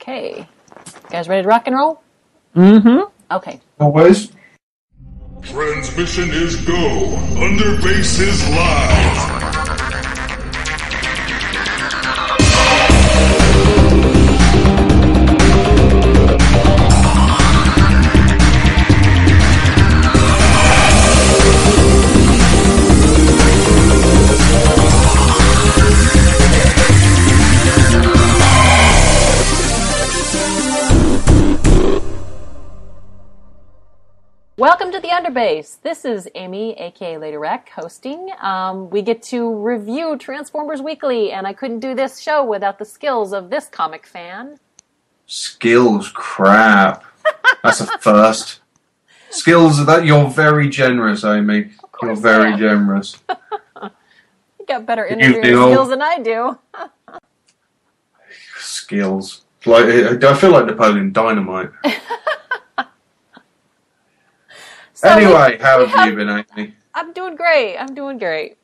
Okay. You guys ready to rock and roll? Mm-hmm. Okay. Always. Transmission is go. Underbase is live. Welcome to the Underbase. This is Amy, aka Lady Rec, hosting. We get to review Transformers Weekly, and I couldn't do this show without the skills of this comic fan. Skills, crap. That's a first. Skills, that you're very generous, Amy. You're very generous. You got better interviewing skills than I do. Skills. Like, I feel like Napoleon Dynamite. So anyway, how have you been, Amy? I'm doing great.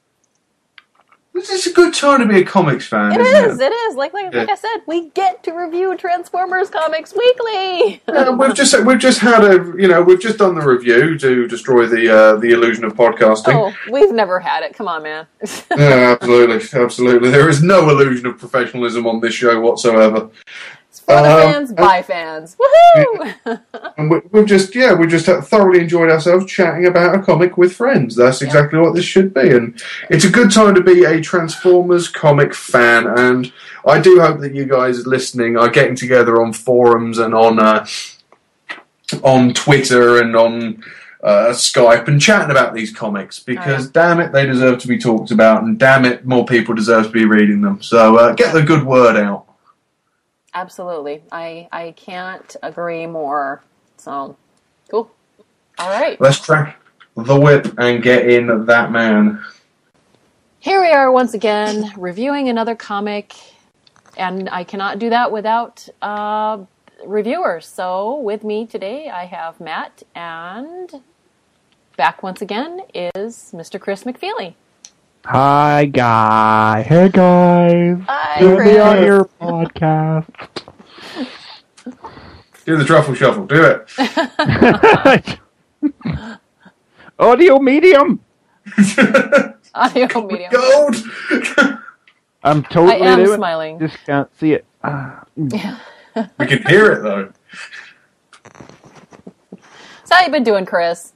This is a good time to be a comics fan, It is. Like I said, we get to review Transformers comics weekly. Yeah, we've just done the review to destroy the illusion of podcasting. Oh, we've never had it. Come on, man. Yeah, absolutely. There is no illusion of professionalism on this show whatsoever. It's for the fans, by fans. Woohoo! Yeah. And we just thoroughly enjoyed ourselves chatting about a comic with friends. That's exactly what this should be. And it's a good time to be a Transformers comic fan. And I do hope that you guys listening are getting together on forums and on Twitter and on Skype and chatting about these comics, because damn it, they deserve to be talked about, and damn it, more people deserve to be reading them. So get the good word out. Absolutely. I can't agree more. So, cool. All right. Let's crack the whip and get in that man. Here we are once again, reviewing another comic, and I cannot do that without reviewers. So, with me today, I have Matt, and back once again is Mr. Chris McFeely. Hi, guys. Hey, guys. Hi, Good to be Chris. on your podcast. Do the truffle shuffle. Do it. Audio medium. Audio medium. Gold. I'm totally I am doing smiling. Just can't see it. We can hear it, though. So how you been doing, Chris?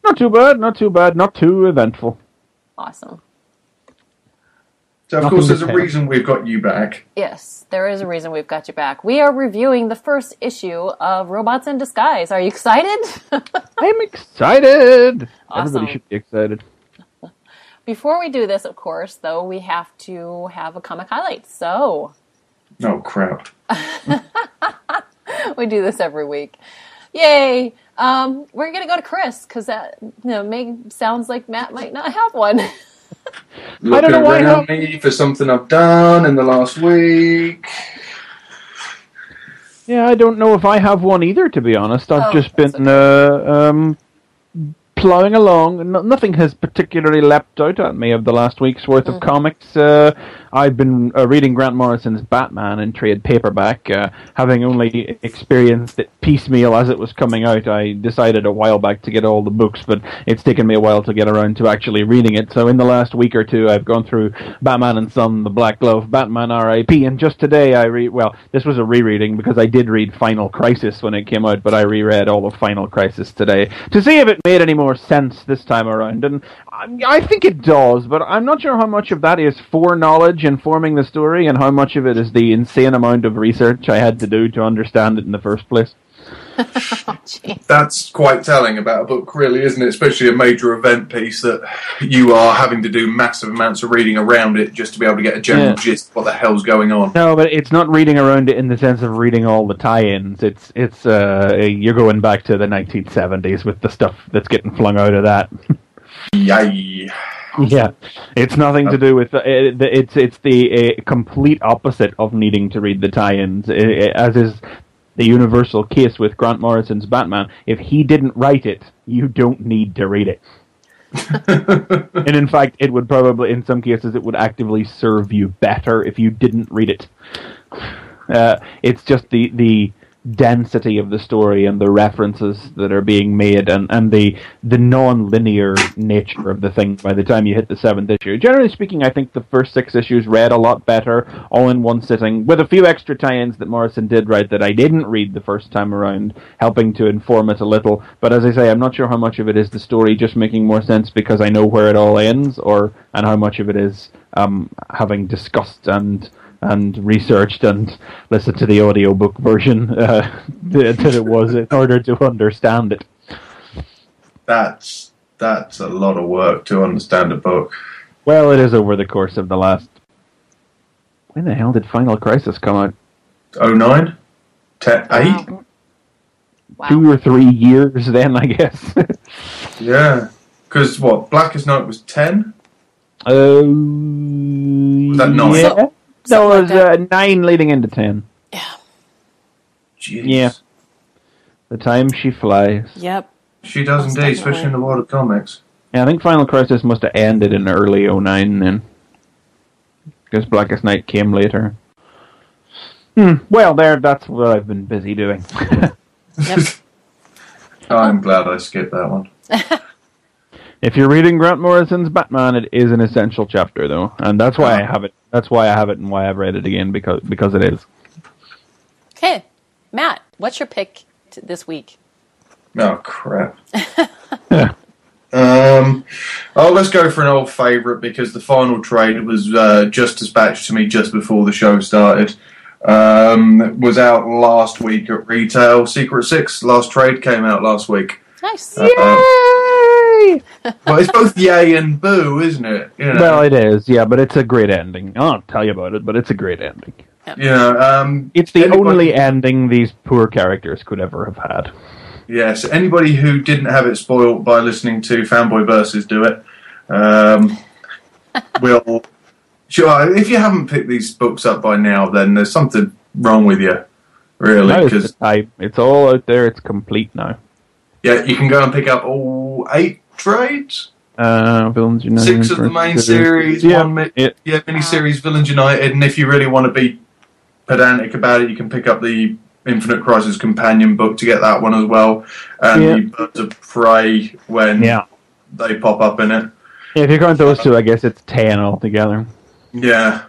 Not too bad. Not too eventful. Awesome. So, of course, there's a reason we've got you back. Yes, there is a reason we've got you back. We are reviewing the first issue of Robots in Disguise. Are you excited? I'm excited. Awesome. Everybody should be excited. Before we do this, of course, though, we have to have a comic highlight. So, Oh, crap. we do this every week. Yay! We're gonna go to Chris because that sounds like Matt might not have one. I don't know why around me for something I've done in the last week. Yeah, I don't know if I have one either, to be honest. I've just been plowing along. Nothing has particularly leapt out at me of the last week's worth of comics. I've been reading Grant Morrison's Batman in trade paperback. Having only experienced it piecemeal as it was coming out, I decided a while back to get all the books, but it's taken me a while to get around to actually reading it. So in the last week or two, I've gone through Batman and Son, The Black Glove, Batman R.I.P., and just today this was a rereading because I did read Final Crisis when it came out, but I reread all of Final Crisis today to see if it made any more sense this time around. And I think it does, but I'm not sure how much of that is foreknowledge informing the story and how much of it is the insane amount of research I had to do to understand it in the first place. That's quite telling about a book, really, isn't it? Especially a major event piece that you are having to do massive amounts of reading around it just to be able to get a general gist of what the hell's going on. No, but it's not reading around it in the sense of reading all the tie-ins. It's you're going back to the 1970s with the stuff that's getting flung out of that. Yay. Yeah, it's nothing to do with it's the complete opposite of needing to read the tie-ins, as is the universal case with Grant Morrison's Batman. If he didn't write it, you don't need to read it. And in fact, it would probably, in some cases, it would actively serve you better if you didn't read it. It's just the density of the story and the references that are being made and the non-linear nature of the thing by the time you hit the 7th issue. Generally speaking, I think the first 6 issues read a lot better, all in one sitting, with a few extra tie-ins that Morrison did write that I didn't read the first time around, helping to inform it a little. But as I say, I'm not sure how much of it is the story just making more sense because I know where it all ends, and how much of it is having discussed and researched and listened to the audiobook version that it was in order to understand it. That's a lot of work to understand a book. Well, it is over the course of the last... When the hell did Final Crisis come out? 09? 10, 8? Wow. 2 or 3 years then, I guess. Yeah. Because, Blackest Night was 10? Was that 9? Yeah. No, it was 9 leading into 10. Yeah. Jeez. Yeah. The time she flies. Yep. She does Most indeed, definitely. especially in the world of comics. Yeah, I think Final Crisis must have ended in early 09 then. Because Blackest Night came later. Well, that's what I've been busy doing. Yep. I'm glad I skipped that one. If you're reading Grant Morrison's Batman, it is an essential chapter, though, and that's why I have it. That's why I have it, and why I've read it again because it is. Okay, Matt, what's your pick this week? Oh, crap. Let's go for an old favourite because the final trade was just dispatched to me just before the show started. Was out last week at retail. Secret 6, last trade, came out last week. Nice. Yay! Well, it's both yay and boo, isn't it? You know? Well, it is, yeah, but it's a great ending. I won't tell you about it, but it's a great ending. You know, It's the only ending these poor characters could ever have had. Yes, anybody who didn't have it spoiled by listening to Fanboy Versus do it. Will... Sure, if you haven't picked these books up by now, then there's something wrong with you, really. Now Because it's all out there, it's complete now. yeah, you can go and pick up all 8 trades. Villains United. 6 of the main series, one mini-series, Villains United, and if you really want to be pedantic about it, you can pick up the Infinite Crisis companion book to get that one as well, and the Birds of Prey when they pop up in it. Yeah, if you count those two, I guess it's 10 altogether. Yeah.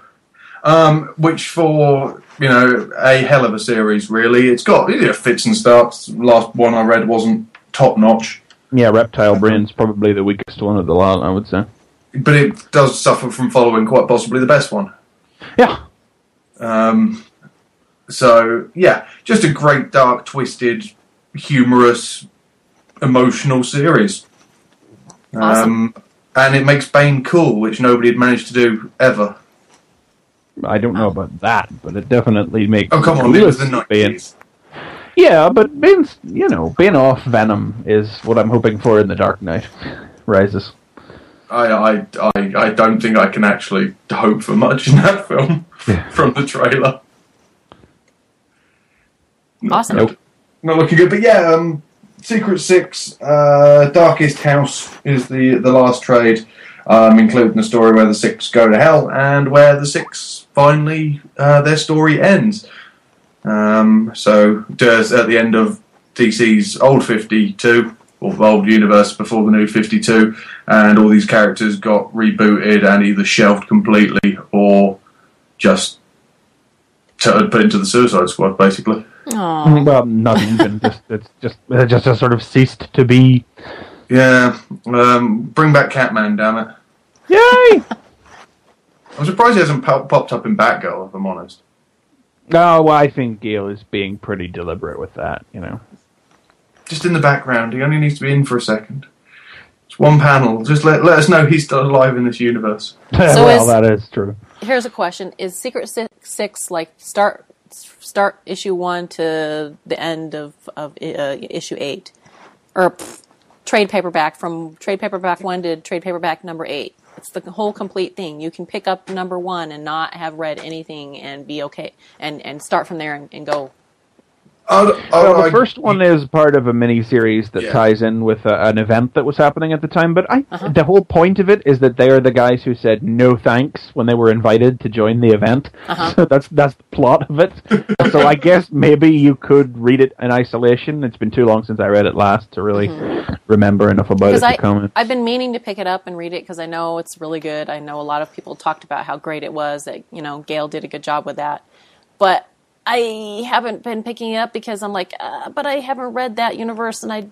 Which for, a hell of a series, really. It's got fits and starts. The last one I read wasn't top-notch. Yeah, Reptile Brain's probably the weakest one of the lot, I would say. But it does suffer from following quite possibly the best one. Yeah. So, yeah, just a great, dark, twisted, humorous, emotional series. Awesome. And it makes Bane cool, which nobody had managed to do ever. I don't know about that, but it definitely makes... Oh, come on, it was the 90s. Yeah, but Bane's, Bane off Venom is what I'm hoping for in The Dark Knight Rises. I don't think I can actually hope for much in that film from the trailer. Awesome. Nope. Not looking good, but yeah, Secret 6, Darkest House is the last trade, including the story where the 6 go to hell and where the 6 finally their story ends. So just at the end of DC's old 52, or old universe before the new 52, and all these characters got rebooted and either shelved completely or just put into the Suicide Squad, basically. Aww. Well, not even. It just sort of ceased to be. Yeah. Bring back Catman, damn it. Yay! I'm surprised he hasn't popped up in Batgirl, if I'm honest. No, well, I think Gale is being pretty deliberate with that, Just in the background. He only needs to be in for a second. It's one panel. Just let us know he's still alive in this universe. Well, that is true. Here's a question: is Secret 6 like start issue 1 to the end of issue 8, or trade paperback from trade paperback 1 to trade paperback number 8? It's the whole complete thing. You can pick up number 1 and not have read anything and be okay, and start from there and go. The first one is part of a mini-series that ties in with an event that was happening at the time, but the whole point of it is that they are the guys who said no thanks when they were invited to join the event. So that's the plot of it. So I guess maybe you could read it in isolation. It's been too long since I read it last to really remember enough about it to comment. I've been meaning to pick it up and read it because I know it's really good. I know a lot of people talked about how great it was, that, Gail did a good job with that. But I haven't been picking it up because I'm like, but I haven't read that universe, and I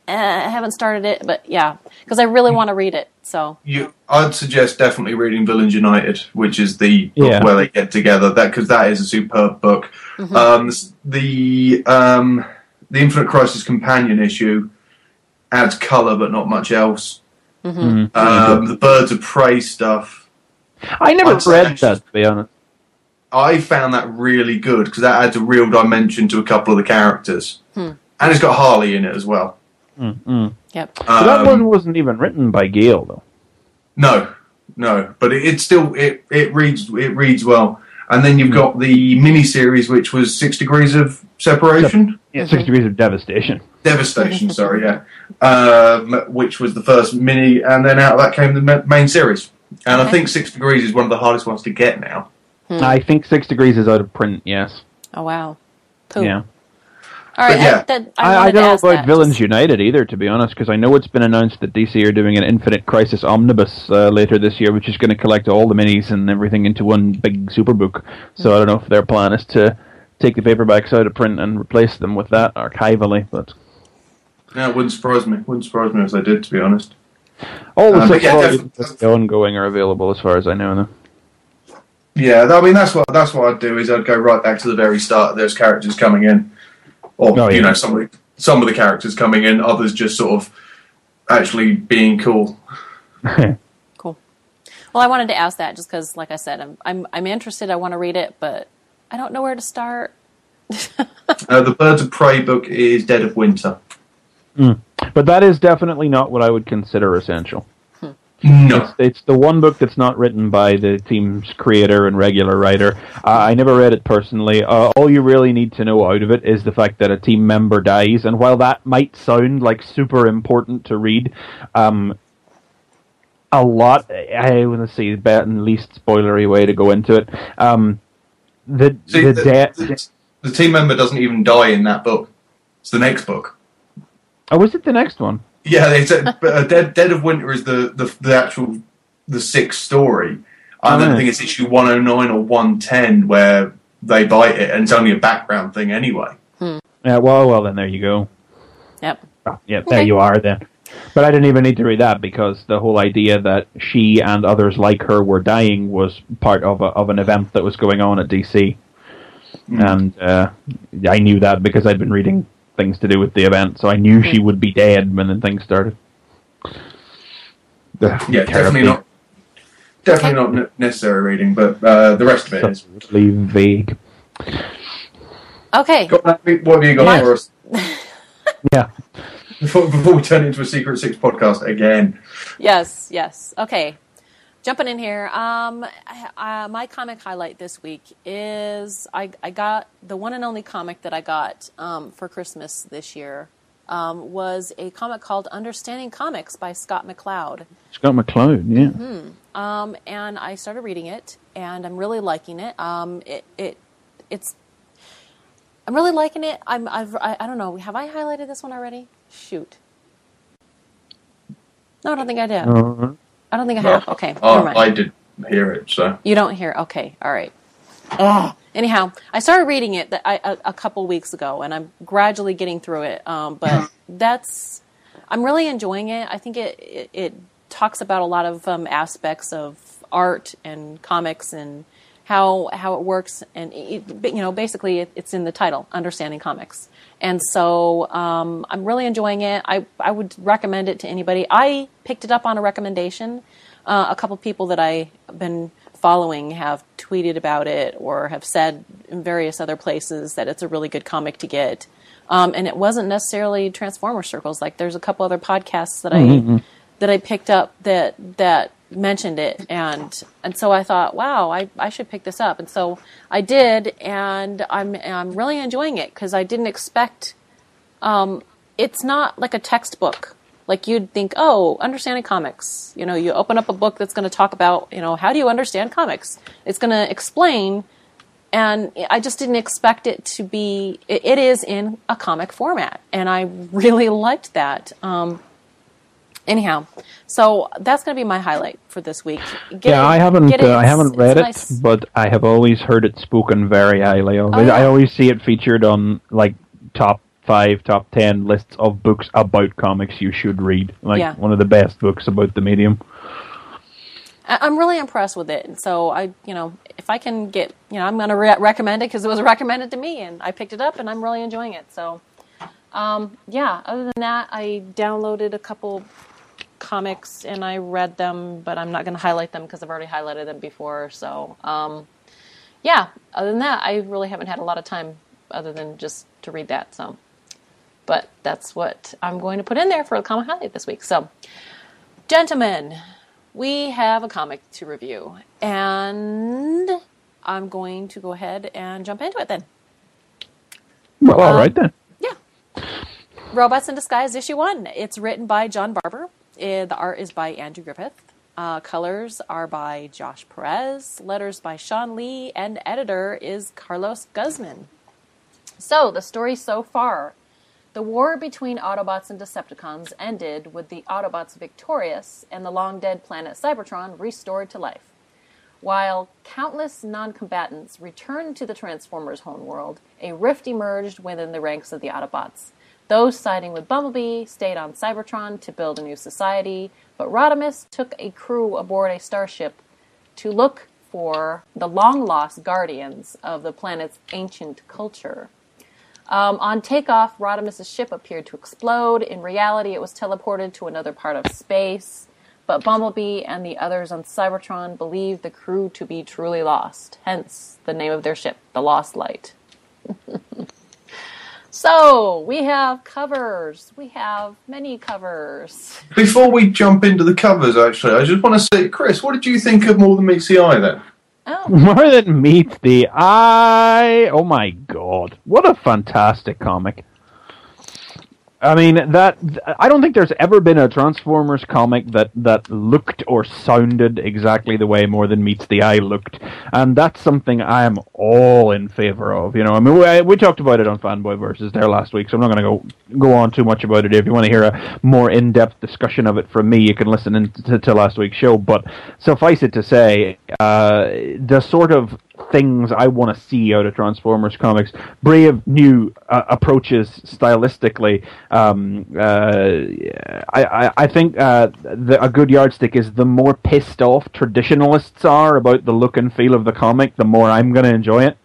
haven't started it. But because I really want to read it. So I'd suggest definitely reading Villains United, which is the book where they get together. Because that is a superb book. The Infinite Crisis Companion issue adds colour, but not much else. The Birds of Prey stuff. I never read that, to be honest. I found that really good because that adds a real dimension to a couple of the characters, and it's got Harley in it as well. Yep. So that one wasn't even written by Gail, though. No, but it still reads well. And then you've got the mini-series, which was 6 Degrees of Separation. 6 Degrees of Devastation. Devastation, sorry, which was the first mini, and then out of that came the main series. And I think 6 Degrees is one of the hardest ones to get now. I think 6 Degrees is out of print, yes. Oh, wow. Pooh. Yeah. All right, I don't know about Villains United either, to be honest, because I know it's been announced that DC are doing an Infinite Crisis Omnibus later this year, which is going to collect all the minis and everything into one big superbook. So I don't know if their plan is to take the paperbacks out of print and replace them with that archivally, but... Yeah, it wouldn't surprise me. Wouldn't surprise me if they did, to be honest. All the ongoing are available as far as I know, though. Yeah, I mean that's what I'd do is I'd go right back to the very start of those characters coming in, or some of the characters coming in, others just sort of actually being cool. Cool. Well, I wanted to ask that just because, like I said, I'm interested. I want to read it, but I don't know where to start. The Birds of Prey book is Dead of Winter, but that is definitely not what I would consider essential. No. It's the one book that's not written by the team's creator and regular writer. I never read it personally. All you really need to know out of it is the fact that a team member dies, and while that might sound like super important to read, a lot, I want to say, the least spoilery way to go into it, the team member doesn't even die in that book. It's the next book. Oh, was it the next one? Yeah, they said Dead of Winter is the sixth story. I don't think it's issue 109 or 110 where they bite it, and it's only a background thing anyway. Yeah, well, then there you go. Yep. There you are then. But I didn't even need to read that because the whole idea that she and others like her were dying was part of an event that was going on at DC. And I knew that because I'd been reading things to do with the event, so I knew she would be dead when the thing started. Definitely not necessary reading, but the rest of it is really vague. Okay. What have you got for us? Yeah. Before we turn into a Secret Six podcast again. Yes. Okay. Jumping in here, my comic highlight this week is I got the one and only comic that I got for Christmas this year was a comic called Understanding Comics by Scott McCloud. Scott McCloud, yeah. And I started reading it, and I'm really liking it. I'm really liking it. I don't know. Have I highlighted this one already? Shoot. No, I don't think I did. I don't think I have. Okay, never mind. I didn't hear it, so... You don't hear? Okay, all right. Anyhow, I started reading it a couple weeks ago, and I'm gradually getting through it. But I'm really enjoying it. I think it talks about a lot of aspects of art and comics and how it works. And, basically it's in the title, Understanding Comics. And so I'm really enjoying it. I would recommend it to anybody. I picked it up on a recommendation. A couple people that I've been following have tweeted about it or have said in various other places that it's a really good comic to get. And it wasn't necessarily Transformer Circles. Like there's a couple other podcasts that I picked up that mentioned it, and so I thought, wow, I should pick this up, and so I did, and I'm really enjoying it because I didn't expect. It's not like a textbook. Like you'd think, oh, understanding comics. You know, you open up a book that's going to talk about, you know, how do you understand comics? It's going to explain, and I just didn't expect it to be. It is in a comic format, and I really liked that. Anyhow, so that's going to be my highlight for this week. I haven't read it, nice. But I have always heard it spoken very highly of. Oh, yeah. I always see it featured on like top 5, top 10 lists of books about comics you should read. Like one of the best books about the medium. I'm really impressed with it, and so if I can get, I'm going to recommend it because it was recommended to me, and I picked it up, and I'm really enjoying it. So, other than that, I downloaded a couple comics and I read them, but I'm not going to highlight them because I've already highlighted them before. So, other than that, I really haven't had a lot of time other than just to read that. So, but that's what I'm going to put in there for a comic highlight this week. So, gentlemen, we have a comic to review, and I'm going to go ahead and jump into it then. Well, all right then. Yeah. Robots in Disguise, issue 1. It's written by John Barber. The art is by Andrew Griffith. Colors are by Josh Perez. Letters by Sean Lee. And editor is Carlos Guzman. So, the story so far. The war between Autobots and Decepticons ended with the Autobots victorious and the long-dead planet Cybertron restored to life. While countless non-combatants returned to the Transformers' homeworld, a rift emerged within the ranks of the Autobots. Those siding with Bumblebee stayed on Cybertron to build a new society, but Rodimus took a crew aboard a starship to look for the long-lost guardians of the planet's ancient culture. On takeoff, Rodimus' ship appeared to explode. In reality, it was teleported to another part of space, but Bumblebee and the others on Cybertron believed the crew to be truly lost, hence the name of their ship, the Lost Light. So, we have covers. We have many covers. Before we jump into the covers, actually, I just want to say, Chris, what did you think of More Than Meets the Eye, then? Oh. More Than Meets the Eye! Oh my god. What a fantastic comic. I mean, I don't think there's ever been a Transformers comic that looked or sounded exactly the way More Than Meets the Eye looked, and that's something I am all in favor of. I mean, we talked about it on Fanboy Versus there last week, so I'm not going to go on too much about it. If you want to hear a more in-depth discussion of it from me, you can listen to last week's show. But suffice it to say, the sort of things I want to see out of Transformers comics, brave new approaches stylistically. I think a good yardstick is the more pissed off traditionalists are about the look and feel of the comic, the more I'm going to enjoy it.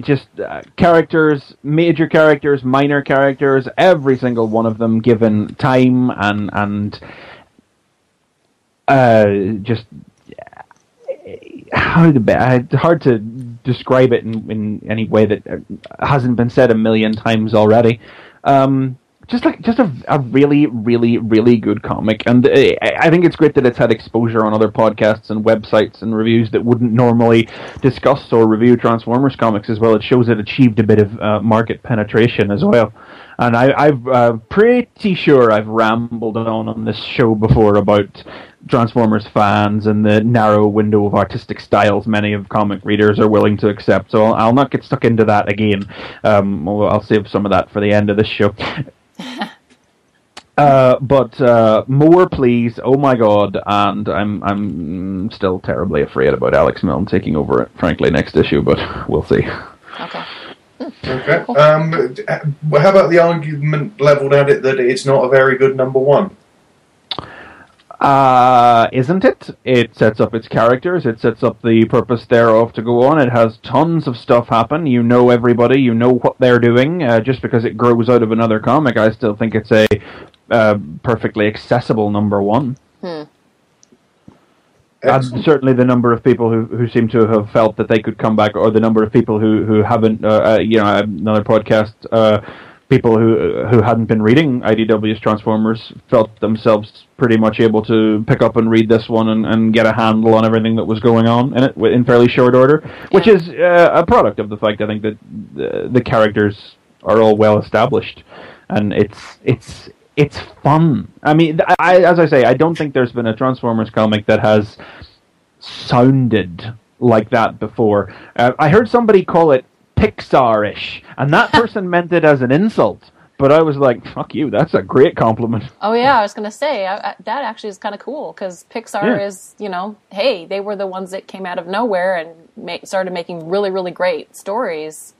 Just characters, major characters, minor characters, every single one of them given time and hard to describe it in any way that hasn't been said a million times already. Just a really, really, really good comic, and I think it's great that it's had exposure on other podcasts and websites and reviews that wouldn't normally discuss or review Transformers comics as well. It shows it achieved a bit of market penetration as well. And I'm pretty sure I've rambled on this show before about Transformers fans and the narrow window of artistic styles many of comic readers are willing to accept. So I'll not get stuck into that again. I'll save some of that for the end of this show. But more, please. Oh my god! And I'm still terribly afraid about Alex Milne taking over it. Frankly, next issue, but we'll see. Okay. Okay. How about the argument levelled at it that it's not a very good number one? Isn't it? It sets up its characters, it sets up the purpose thereof to go on, it has tons of stuff happen, you know everybody, you know what they're doing, just because it grows out of another comic, I still think it's a perfectly accessible number one. And certainly the number of people who seem to have felt that they could come back, or the number of people who haven't, another podcast people who hadn't been reading IDW's Transformers felt themselves pretty much able to pick up and read this one and get a handle on everything that was going on in it in fairly short order, which is a product of the fact, I think, that the characters are all well established, and it's fun. I mean, as I say, I don't think there's been a Transformers comic that has sounded like that before. I heard somebody call it Pixar-ish, and that person meant it as an insult, but I was like, fuck you, that's a great compliment. Oh yeah, I was going to say, that actually is kind of cool, because Pixar is, hey, they were the ones that came out of nowhere and started making really, really great stories,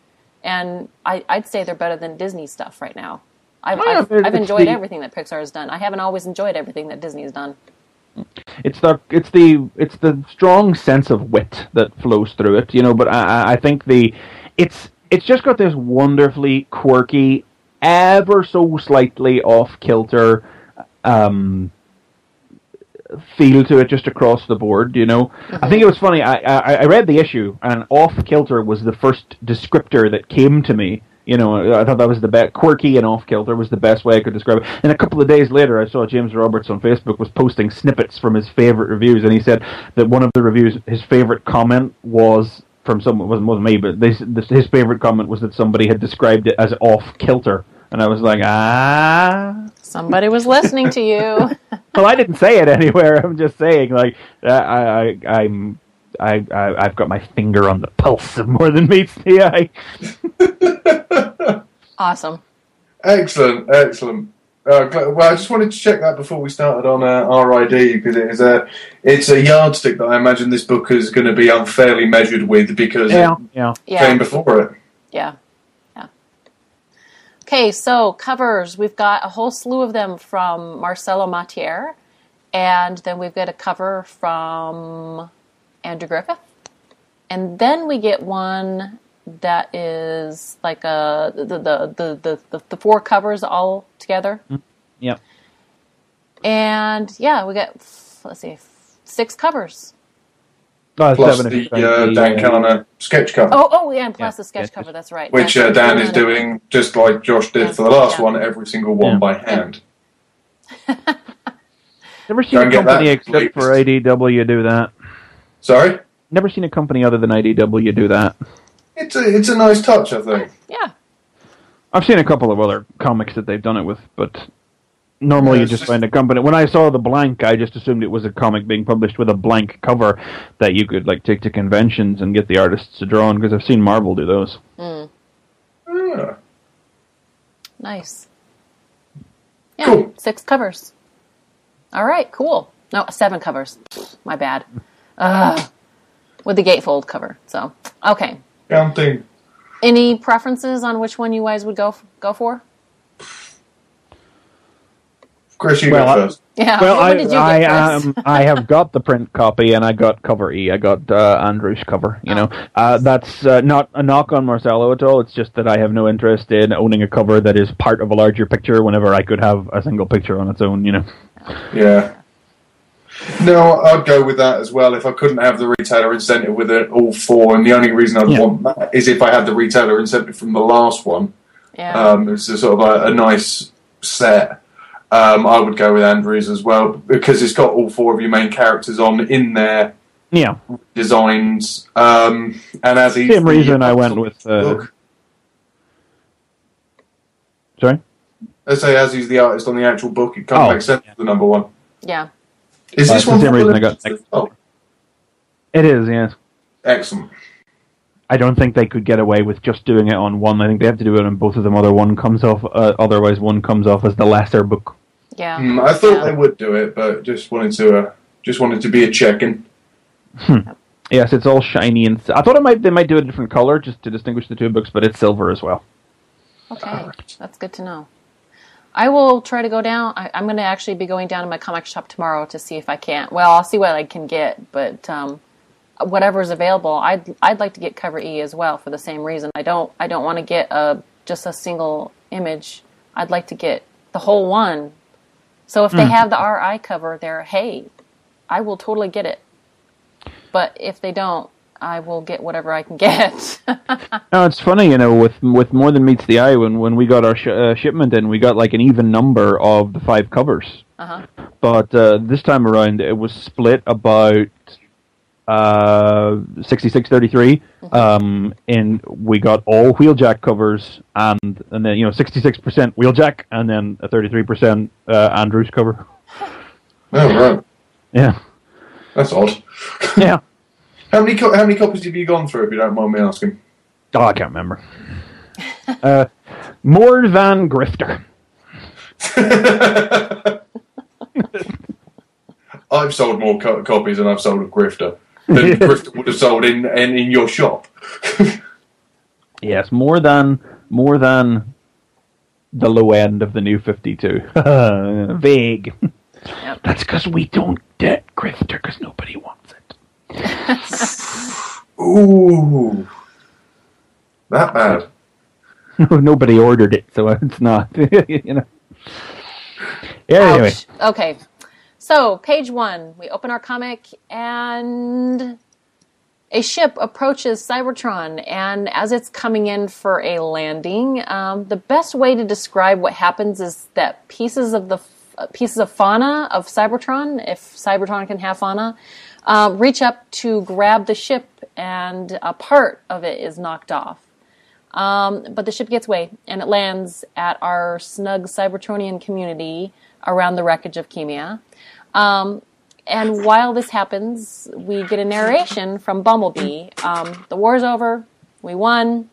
and I'd say they're better than Disney stuff right now. I've enjoyed everything that Pixar has done. I haven't always enjoyed everything that Disney has done. It's the strong sense of wit that flows through it, but I think it's just got this wonderfully quirky, ever so slightly off-kilter feel to it just across the board, Mm-hmm. I think it was funny, I read the issue, and off-kilter was the first descriptor that came to me. I thought that was the best. Quirky and off-kilter was the best way I could describe it. And a couple of days later, I saw James Roberts on Facebook was posting snippets from his favorite reviews, and he said that one of the reviews, his favorite comment was from someone, it wasn't me, but his favorite comment was that somebody had described it as off-kilter. And I was like, somebody was listening to you. Well, I didn't say it anywhere. I'm just saying, like, I've got my finger on the pulse of More Than Meets the Eye. Awesome. Excellent. Well, I just wanted to check that before we started on RID, because it's a yardstick that I imagine this book is going to be unfairly measured with, because it came before it. Yeah. Okay, so covers. We've got a whole slew of them from Marcelo Mattier, and then we've got a cover from Andrew Griffith, and then we get one that is like the four covers all together. Yep. And we got 6 covers. Plus the Dan Carner sketch cover. Oh yeah, and plus the sketch cover. That's right. Which Dan is doing just like Josh did for the last one. Every single one by hand. Never seen a company except for IDW do that. Sorry? Never seen a company other than IDW do that. It's a nice touch, I think. Yeah. I've seen a couple of other comics that they've done it with, but normally you just find a company. When I saw the blank, I just assumed it was a comic being published with a blank cover that you could take to conventions and get the artists to draw on, because I've seen Marvel do those. Yeah. Nice. Yeah, cool. 6 covers. All right, cool. No, 7 covers. My bad. With the gatefold cover. So, okay. Counting. Any preferences on which one you guys would go for? Chris, you go first. Yeah. Well, what did you get, Chris? I have got the print copy, and I got cover E. I got Andrew's cover. That's not a knock on Marcelo at all. It's just that I have no interest in owning a cover that is part of a larger picture whenever I could have a single picture on its own. Yeah. No, I'd go with that as well if I couldn't have the retailer incentive with it all 4, and the only reason I'd want that is if I had the retailer incentive from the last one. Yeah. It's a sort of a nice set. I would go with Andrews as well, because it's got all 4 of your main characters in their designs. And as he's same reason I went with. Sorry? Let's say as he's the artist on the actual book, it kind of makes sense for the number 1. Yeah. Is this one the same reason I got? It is, yes. Excellent. I don't think they could get away with just doing it on one. I think they have to do it on both of them. Otherwise, one comes off as the lesser book. Yeah. I thought they would do it, but just wanted to be a check-in. Yes, it's all shiny, and I thought they might do a different color just to distinguish the 2 books, but it's silver as well. Okay, that's good to know. I will try to go down. I'm going to actually be going down to my comic shop tomorrow to see if I can. Well, I'll see what I can get, but whatever is available, I'd like to get cover E as well for the same reason. I don't want to get just a single image. I'd like to get the whole one. So if they have the RI cover there, hey, I will totally get it. But if they don't, I will get whatever I can get. No, it's funny, with More Than Meets the Eye, when we got our shipment in, we got like an even number of the 5 covers. Uh-huh. But this time around, it was split about 66-33. And we got all wheeljack covers, and then 66% wheeljack, and then a 33% Andrews cover. Oh, right. Yeah, That's odd. yeah. How many copies have you gone through, if you don't mind me asking? Oh, I can't remember. More than Grifter. I've sold more copies than I've sold of Grifter. Than Grifter would have sold in your shop. Yes, more than the low end of the new 52. Vague. Yep. That's because we don't get Grifter because nobody wants it. Ooh, that bad. Nobody ordered it, so it's not. Yeah, anyway. Ouch. Okay. So, page 1, we open our comic, and a ship approaches Cybertron, and as it's coming in for a landing, the best way to describe what happens is that pieces of fauna of Cybertron, if Cybertron can have fauna, reach up to grab the ship, and a part of it is knocked off. But the ship gets away, and it lands at our snug Cybertronian community around the wreckage of Chemia. And while this happens, we get a narration from Bumblebee. The war's over. We won.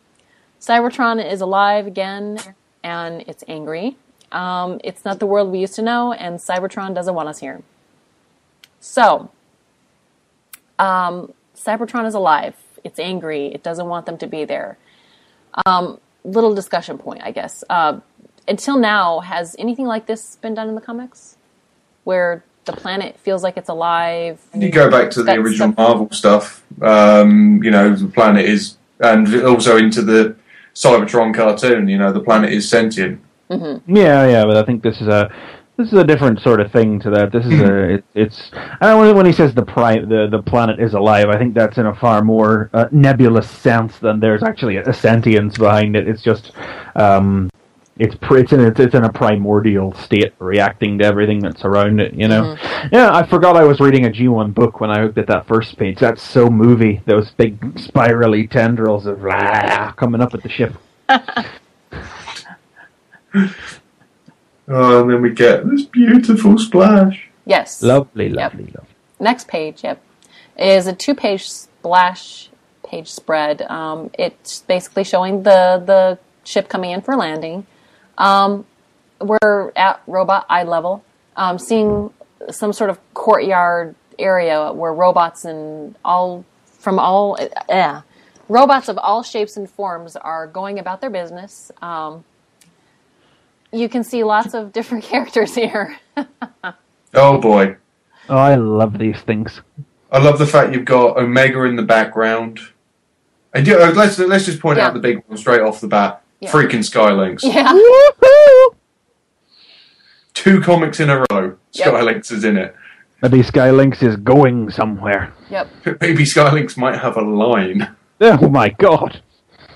Cybertron is alive again, and it's angry. It's not the world we used to know, and Cybertron doesn't want us here. So, Cybertron is alive. It's angry. It doesn't want them to be there. Little discussion point, I guess. Until now, has anything like this been done in the comics? Where the planet feels like it's alive? You go back to the original Marvel stuff. The planet is, and also into the Cybertron cartoon. The planet is sentient. Mm-hmm. Yeah, but I think this is a different sort of thing to that. This is it's. I don't know when he says the planet is alive. I think that's in a far more nebulous sense than there's actually a sentience behind it. It's just. It's in a primordial state, reacting to everything that's around it. Mm-hmm. Yeah, I forgot I was reading a G1 book when I looked at that first page. That's so movie. Those big spirally tendrils of coming up at the ship. Oh, and then we get this beautiful splash. Yes. Lovely. Next page, is a 2-page splash page spread. It's basically showing the ship coming in for landing. We're at robot eye level, seeing some sort of courtyard area where robots robots of all shapes and forms are going about their business. You can see lots of different characters here. Oh boy. Oh, I love these things. I love the fact you've got Omega in the background. And let's just point out the big one straight off the bat. Yeah. Freaking Skylinks. Yeah. Woohoo! 2 comics in a row. Skylinks is in it. Maybe Skylinks is going somewhere. Yep. Maybe Skylinks might have a line. Oh my god.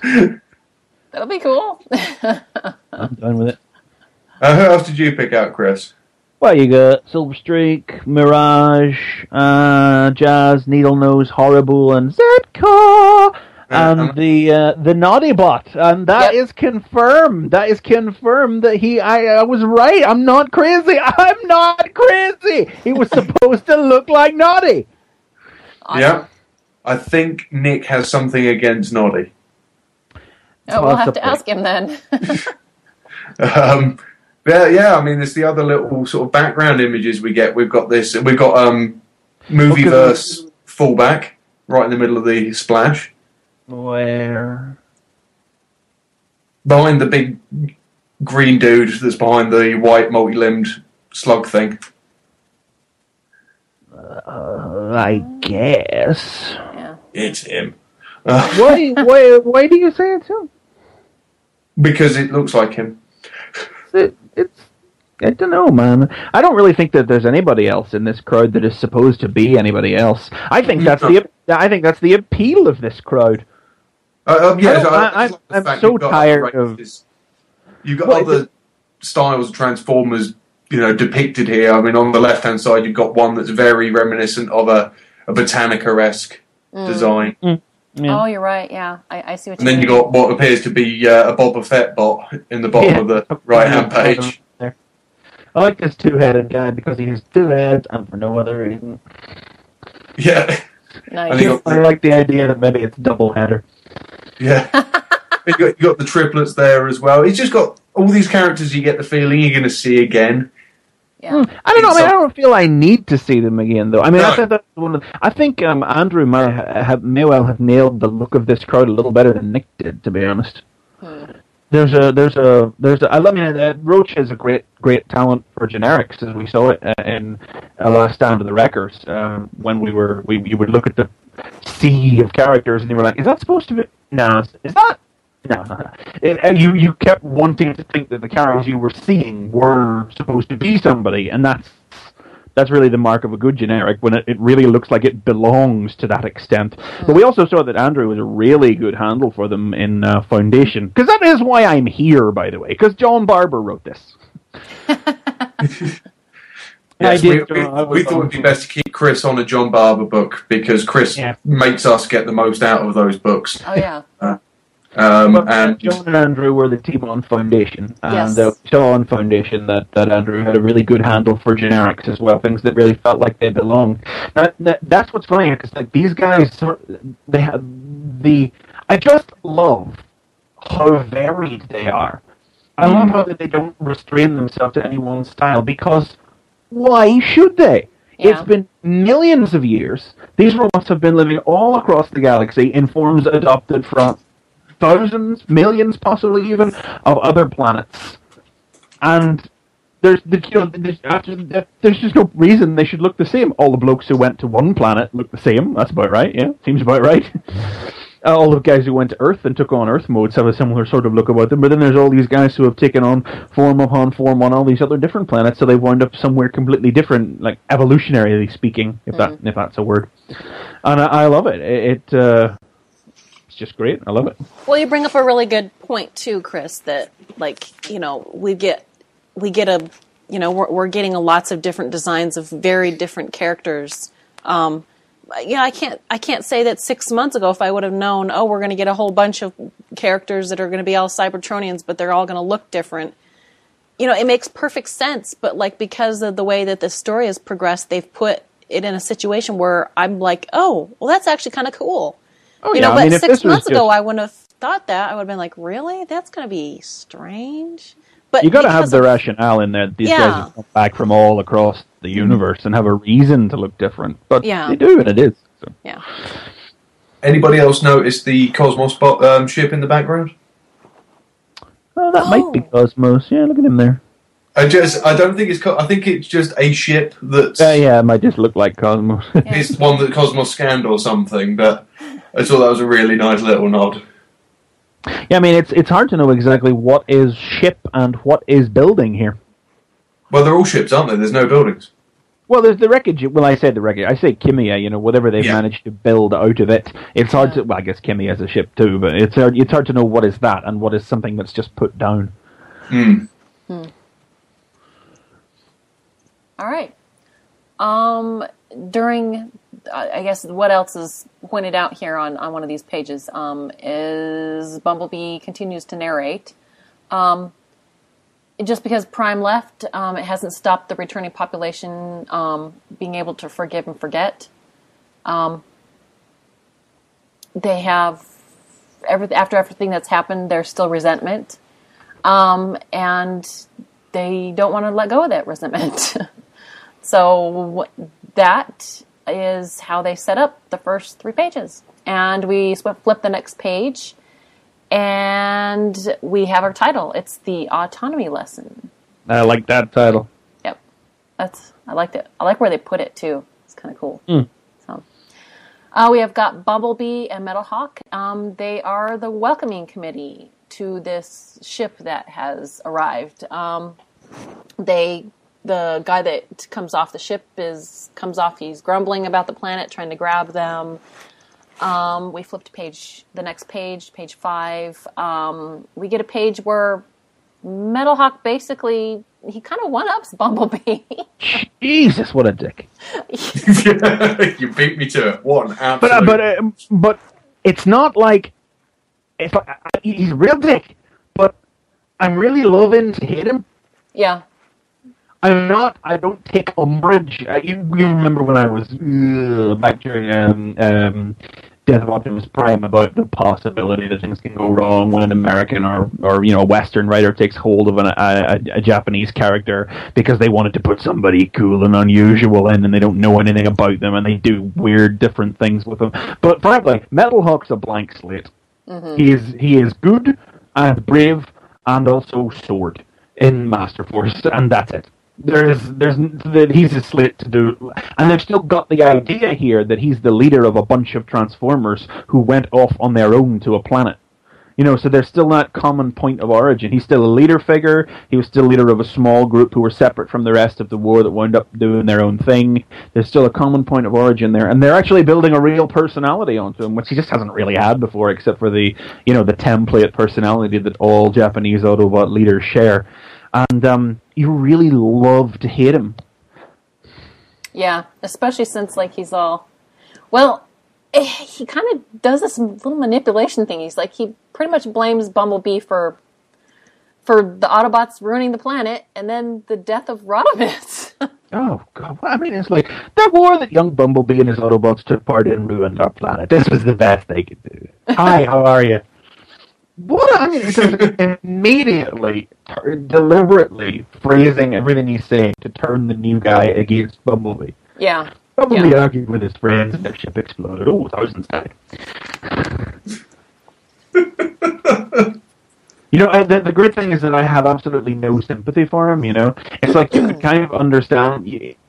That'll be cool. I'm done with it. Who else did you pick out, Chris? Well, you got Silverstreak, Mirage, Jazz, Needlenose, Horrible, and Zetka, and the Naughty Bot, and that is confirmed. That is confirmed that I was right. I'm not crazy. I'm not crazy. He was supposed to look like Naughty. Awesome. Yeah, I think Nick has something against Naughty. Oh, we'll have to ask him then. Yeah, I mean, there's the other little sort of background images we get. We've got Movieverse fullback right in the middle of the splash. Where? Behind the big green dude that's behind the white multi-limbed slug thing. I guess. Yeah. It's him. Why do you say it's him? Because it looks like him. I don't know, man. I don't really think that there's anybody else in this crowd that is supposed to be anybody else. I think that's I think that's the appeal of this crowd. I'm so tired of. You've got other styles of Transformers, depicted here. I mean, on the left-hand side, you've got one that's very reminiscent of a Britannica-esque design. Yeah. Oh, you're right. Yeah, I see what you mean. And then you got what appears to be a Boba Fett bot in the bottom of the right-hand page. I like this two-headed guy because he has two heads and for no other reason. Yeah. Nice. I like the idea that maybe it's double-header. Yeah. you got the triplets there as well. He's just got all these characters you get the feeling you're going to see again. Yeah. I don't know. I don't feel I need to see them again, though. I mean, I think Andrew may well have nailed the look of this crowd a little better than Nick did, to be honest. Roach is a great talent for generics, as we saw it in Last Stand of the Wreckers. When you would look at the sea of characters, and you were like, "Is that supposed to be? No, is that?" No. And you kept wanting to think that the characters you were seeing were supposed to be somebody, and that's really the mark of a good generic, when it really looks like it belongs to that extent. But we also saw that Andrew was a really good handle for them in Foundation, because that is why I'm here, by the way, because John Barber wrote this. Yes, we thought it would be best to keep Chris on a John Barber book, because Chris makes us get the most out of those books. Oh, yeah. And John and Andrew were the team on Foundation, and we saw on Foundation that Andrew had a really good handle for generics as well, things that really felt like they belonged. Now, that's what's funny, because these guys, they have I just love how varied they are. I love how they don't restrain themselves to any one style, because why should they? Yeah. It's been millions of years. These robots have been living all across the galaxy in forms adopted from thousands, millions, possibly even, of other planets. And there's just no reason they should look the same. All the blokes who went to one planet look the same. That's about right, yeah. Seems about right. All the guys who went to Earth and took on Earth modes have a similar sort of look about them. But then there's all these guys who have taken on form upon form on all these other different planets, so they wound up somewhere completely different, like evolutionarily speaking, if that's a word. And I love it. It's just great. I love it. Well, you bring up a really good point too, Chris, that we're getting lots of different designs of very different characters. I can't say that 6 months ago, if I would have known, we're going to get a whole bunch of characters that are going to be all Cybertronians, but they're all going to look different. It makes perfect sense, but because of the way that the story has progressed, they've put it in a situation where I'm like, oh, well, that's actually kind of cool. Oh, yeah. But 6 months ago, I wouldn't have thought that. I would have been like, really? That's going to be strange. But you got to have the rationale in there. These guys have come back from all across the universe and have a reason to look different. But they do, and it is. So. Yeah. Anybody else notice the Cosmos ship in the background? Oh, that might be Cosmos. Yeah, look at him there. I don't think it's. I think it's just a ship that's. It might just look like Cosmos. It's one that Cosmos scanned or something, but I thought that was a really nice little nod. Yeah, I mean, it's hard to know exactly what is ship and what is building here. Well, they're all ships, aren't they? There's no buildings. Well, there's the wreckage. Well, I said the wreckage. I say Kimia, whatever they've managed to build out of it. It's hard to... Well, I guess Kimia is a ship too, but it's hard to know what is that and what is something that's just put down. All right. During... I guess what else is pointed out here on one of these pages is Bumblebee continues to narrate. Just because Prime left, it hasn't stopped the returning population being able to forgive and forget. They have, after everything that's happened, there's still resentment. And they don't want to let go of that resentment. So that is how they set up the first 3 pages. And we flip the next page, and we have our title. It's the autonomy lesson. I like that title. Yep. I liked it. I like where they put it, too. It's kind of cool. So, we have got Bumblebee and Metalhawk. They are the welcoming committee to this ship that has arrived. The guy that comes off the ship he's grumbling about the planet, trying to grab them. We flip to the next page, page 5. We get a page where Metalhawk basically, he kind of one-ups Bumblebee. Jesus, what a dick! You beat me to it. What an absolute... But it's not like he's a real dick. But I'm really loving to hate him. Yeah. I don't take umbrage. You remember when I was back during Death of Optimus Prime about the possibility that things can go wrong when an American or Western writer takes hold of a Japanese character because they wanted to put somebody cool and unusual in and they don't know anything about them and they do weird different things with them. But frankly, Metalhawk's a blank slate. Mm-hmm. He is good and brave and also sword in Master Force, and that's it. He's a slate to do, and they've still got the idea here that he's the leader of a bunch of Transformers who went off on their own to a planet. So there's still that common point of origin. He's still a leader figure. He was still leader of a small group who were separate from the rest of the war that wound up doing their own thing. There's still a common point of origin there, and they're actually building a real personality onto him, which he just hasn't really had before, except for the template personality that all Japanese Autobot leaders share. And you really love to hate him. Yeah, especially since he's all... Well, he kind of does this little manipulation thing. He pretty much blames Bumblebee for the Autobots ruining the planet and then the death of Rodimus. Oh, God. I mean, it's like the war that young Bumblebee and his Autobots took part in ruined our planet. This was the best they could do. Hi, how are you? What? I mean, it's immediately, deliberately phrasing everything he's saying to turn the new guy against Bumblebee. Yeah. Bumblebee argued with his friends and their ship exploded. Oh, thousands died. The great thing is that I have absolutely no sympathy for him, It's like you could kind of understand...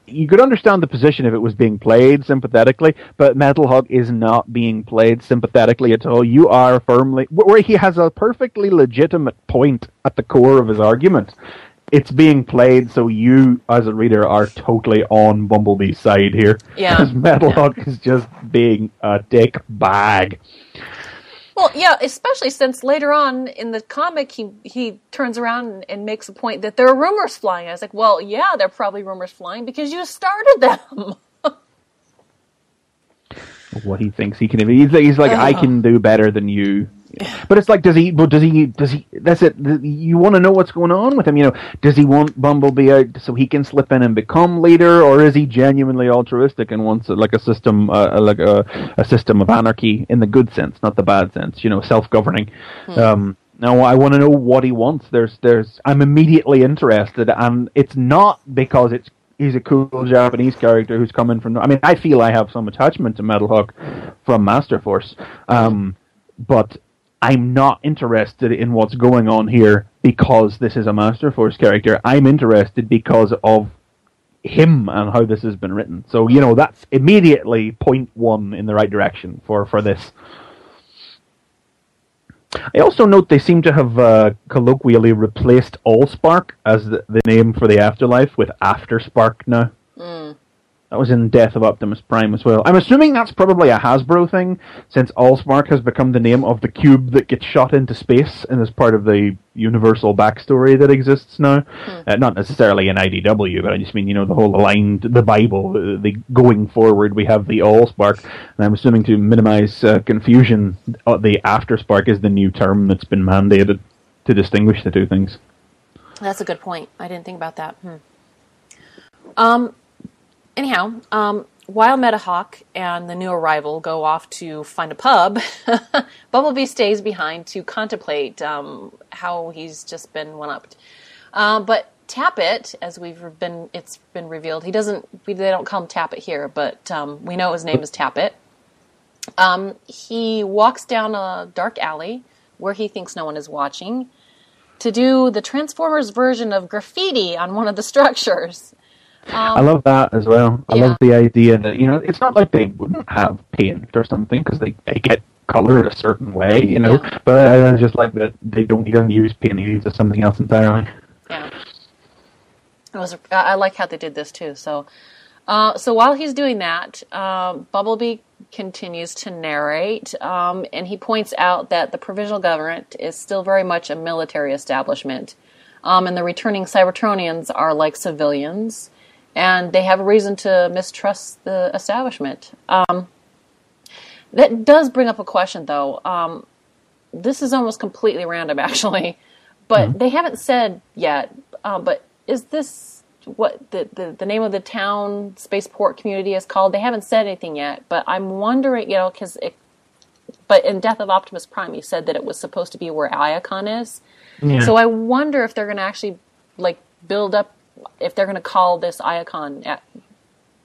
You could understand the position if it was being played sympathetically, but Metalhawk is not being played sympathetically at all. You are firmly... Where he has a perfectly legitimate point at the core of his argument. It's being played so you, as a reader, are totally on Bumblebee's side here. Yeah. Because Metalhawk is just being a dick bag. Well, yeah, especially since later on in the comic, he turns around and makes a point that there are rumors flying. I was like, well, yeah, there are probably rumors flying because you started them. What he thinks he can do. He's like, I can do better than you. But it's like, does he, that's it, you want to know what's going on with him, does he want Bumblebee out so he can slip in and become leader, or is he genuinely altruistic and wants a system, a system of anarchy in the good sense, not the bad sense, self-governing. Now I want to know what he wants. I'm immediately interested, and it's not because he's a cool Japanese character who's coming from... I mean, I feel I have some attachment to Metalhawk from Master Force, but I'm not interested in what's going on here because this is a Master Force character. I'm interested because of him and how this has been written. So, that's immediately point one in the right direction for this. I also note they seem to have colloquially replaced Allspark as the name for the afterlife with Afterspark now. That was in Death of Optimus Prime as well. I'm assuming that's probably a Hasbro thing, since Allspark has become the name of the cube that gets shot into space and is part of the universal backstory that exists now. Not necessarily in IDW, but I just mean, the whole line, the Bible, the going forward, we have the Allspark. And I'm assuming to minimize confusion, the Afterspark is the new term that's been mandated to distinguish the two things. That's a good point. I didn't think about that. Anyhow, while Metahawk and the new arrival go off to find a pub, Bumblebee stays behind to contemplate how he's just been one-upped. But Tappet, as it's been revealed, they don't call him Tappet here, but we know his name is Tappet. He walks down a dark alley where he thinks no one is watching to do the Transformers version of graffiti on one of the structures. I love that as well. I love the idea that, it's not like they wouldn't have paint or something, because they get colored a certain way, but I just like that he doesn't use paint, he uses something else entirely. Yeah. I like how they did this too. So while he's doing that, Bumblebee continues to narrate, and he points out that the provisional government is still very much a military establishment, and the returning Cybertronians are like civilians, and they have a reason to mistrust the establishment. That does bring up a question, though. This is almost completely random, actually, but they haven't said yet, but is this what the name of the town spaceport community is called? They haven't said anything yet, but I'm wondering, but in Death of Optimus Prime, he said that it was supposed to be where Iacon is. Yeah. So I wonder if they're going to actually build up, if they're going to call this Iacon at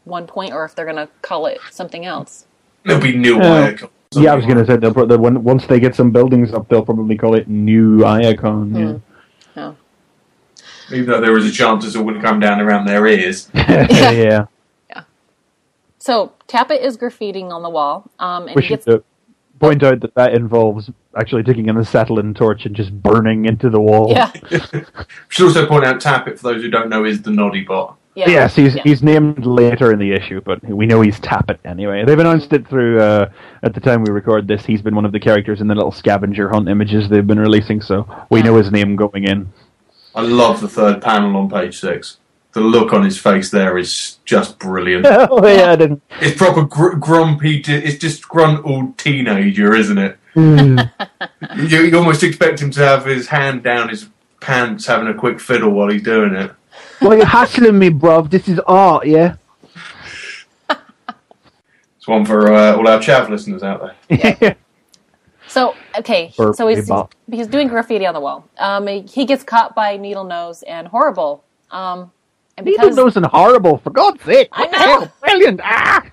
one point, or if they're going to call it something else. There'll be new Iacon. Yeah, I was going to say once they get some buildings up, they'll probably call it New Iacon. Yeah. Oh. Even though there was a chance it wouldn't come down around their ears. Yeah. So Tappet is graffitiing on the wall, and we should point out that involves actually taking an acetylene torch and just burning into the wall. Yeah. We should also point out Tappet, for those who don't know, is the Noddy bot. Yeah. Yes, he's named later in the issue, but we know he's Tappet anyway. They've announced it through, at the time we record this, he's been one of the characters in the little scavenger hunt images they've been releasing, so we know his name going in. I love the third panel on page 6. The look on his face there is just brilliant. Oh, yeah, I didn't. It's proper grumpy. It's just grunt teenager, isn't it? You almost expect him to have his hand down his pants, having a quick fiddle while he's doing it. Well, you're hassling me, bruv. This is art, yeah? It's one for all our chav listeners out there. Yeah. So, okay, so he's doing graffiti on the wall. He gets caught by Needle Nose and Horrible. And Needle Nose and Horrible, for God's sake! I know! Brilliant! Ah!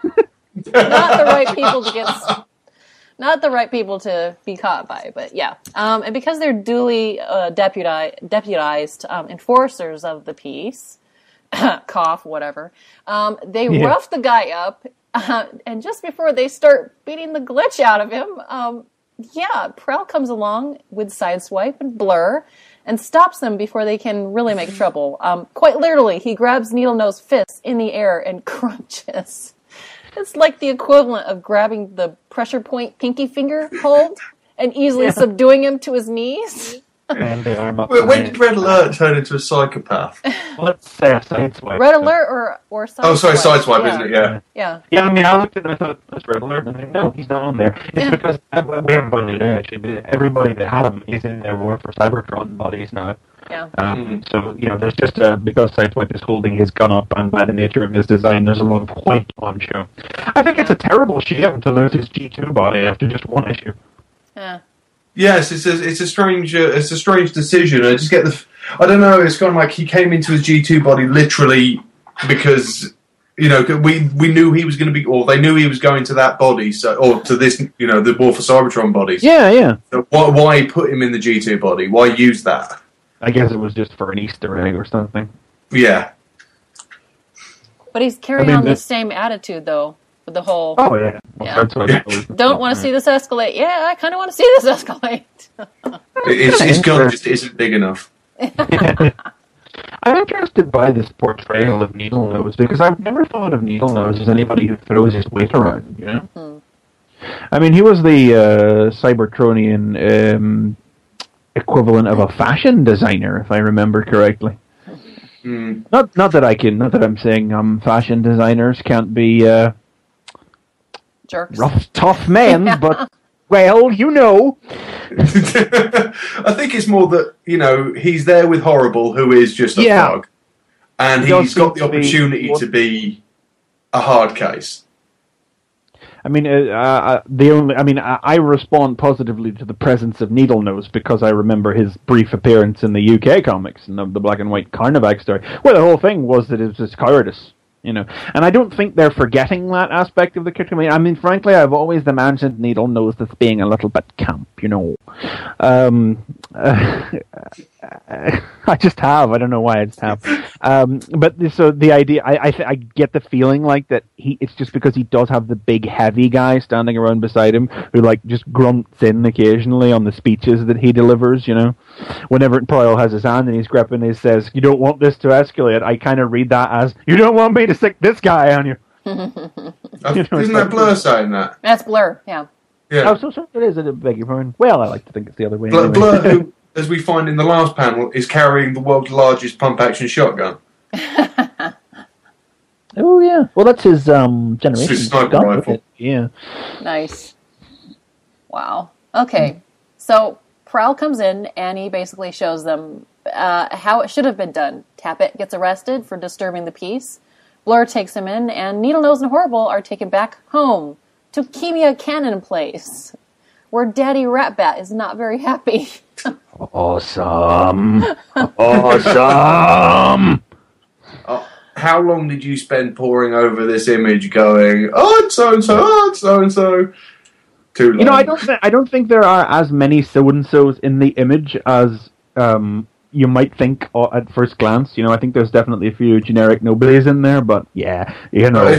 Not the right people to be caught by, but yeah. And because they're duly deputized enforcers of the peace, cough, whatever, they rough the guy up, and just before they start beating the glitch out of him, Prell comes along with Sideswipe and Blur and stops them before they can really make trouble. Quite literally, he grabs Needle Nose fists in the air and crunches. It's like the equivalent of grabbing the pressure point pinky finger hold and easily subduing him to his knees. And the arm up. When did Red Alert turn into a psychopath? Let's say a Sideswipe. Red Alert or Sideswipe? Oh, sorry, Sideswipe, isn't it? Yeah. Yeah, I mean, I looked at it and I thought, that's Red Alert. And I think, no, he's not on there. It's because we haven't put it in, actually, but everybody that had him is in there more for Cybertron bodies now. Yeah. So, there's just, because Sideswipe is holding his gun up, and by the nature of his design, there's a lot of point on show. I think it's a terrible shame to lose his G2 body after just one issue. Yeah. Yes, it's a strange decision. I just get I don't know. It's kind of like he came into his G2 body literally because we knew he was going to be, or they knew he was going to that body, or to this, the War for Cybertron bodies. Yeah. So why put him in the G2 body? Why use that? I guess it was just for an Easter egg or something. Yeah. But he's carrying on the same attitude, though. The whole don't want to see this escalate. Yeah, I kind of want to see this escalate. His gun just isn't big enough. I'm interested by this portrayal of Needle Nose because I've never thought of Needle Nose as anybody who throws his weight around. I mean, he was the Cybertronian equivalent of a fashion designer, if I remember correctly. Not that I'm saying fashion designers can't be jerks. Rough, tough men, but, well, I think it's more that, he's there with Horrible, who is just a thug. And he's got the opportunity to be a hard case. I mean, I respond positively to the presence of Needle Nose because I remember his brief appearance in the UK comics and the black and white Carnavac story, where the whole thing was that it was just cowardice. And I don't think they're forgetting that aspect of the character. I mean, frankly, I've always imagined Needle Nose as being a little bit camp, I just have. I don't know why I just have. But so the idea, I get the feeling like that it's just because he does have the big heavy guy standing around beside him who just grunts in occasionally on the speeches that he delivers, Whenever Pearl has his hand and he's gripping, he says, "You don't want this to escalate." I kind of read that as, "You don't want me to stick this guy on you." Isn't that Blur saying that? That's Blur, yeah. Yeah. Oh, so it is. I beg your pardon. Well, I like to think it's the other way. Blur, who, as we find in the last panel, is carrying the world's largest pump-action shotgun. Oh, yeah. Well, that's his generation. It's his sniper gun, rifle. Yeah. Nice. Wow. Okay. So Prowl comes in and he basically shows them how it should have been done. Tappet gets arrested for disturbing the peace. Blur takes him in, and Needlenose and Horrible are taken back home to Chemia Cannon Place, where Daddy Ratbat is not very happy. Awesome. Awesome. How long did you spend poring over this image going, oh, it's so-and-so, oh, it's so-and-so? Too long. You know, I don't think there are as many so-and-sos in the image as you might think at first glance. You know, I think there's definitely a few generic noblies in there, but yeah, you know,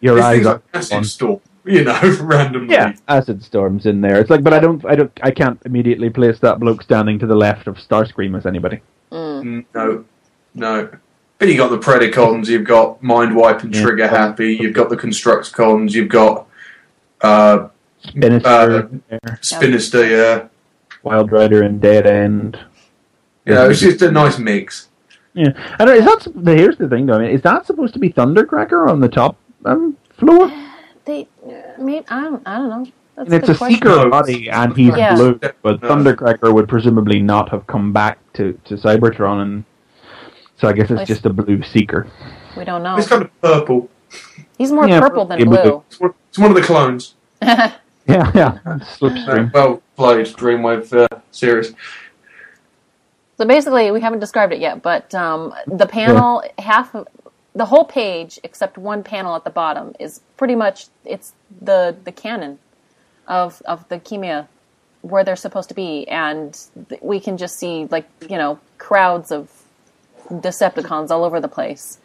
your eyes are like Acid Storm, you know, randomly. Yeah, Acid Storm's in there. It's like, but I can't immediately place that bloke standing to the left of Starscream as anybody. No. But you got the Predacons, you've got Mindwipe and Trigger Happy, you've got the Constructicons, you've got Spinister, yeah. Wild Rider and Dead End. You know, it's just a nice mix. Yeah, I don't. Here's the thing, though. I mean, is that supposed to be Thundercracker on the top floor? I don't know. That's And it's a Seeker body, and he's blue. But Thundercracker would presumably not have come back to Cybertron, and so I guess it's just a blue Seeker. We don't know. It's kind of purple. He's more purple than blue. It's one of the clones. Yeah. Slipstream. Well played, Dreamwave series. So basically, we haven't described it yet, but the panel, the whole page, except one panel at the bottom, is pretty much, it's the canon of the Chemia, where they're supposed to be, and we can just see, like, you know, crowds of Decepticons all over the place.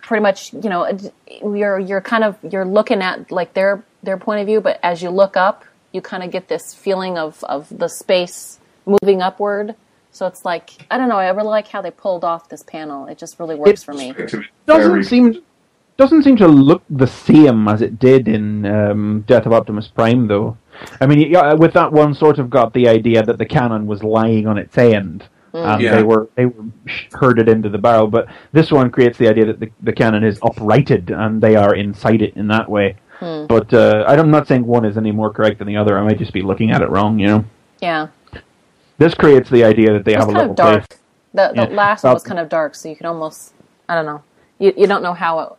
Pretty much, you know, you're looking at, like, their point of view, but as you look up, you kind of get this feeling of the space moving upward. So it's like, I don't know, I really like how they pulled off this panel. It just really works for me. Doesn't seem to look the same as it did in Death of Optimus Prime, though. I mean, with that one, sort of got the idea that the cannon was lying on its end, and they were herded into the barrel. But this one creates the idea that the cannon is uprighted, and they are inside it in that way. But I'm not saying one is any more correct than the other. I might just be looking at it wrong, you know? Yeah. This creates the idea that they have a level dark. place. The last one was kind of dark, so you could almost, I don't know. You don't know how it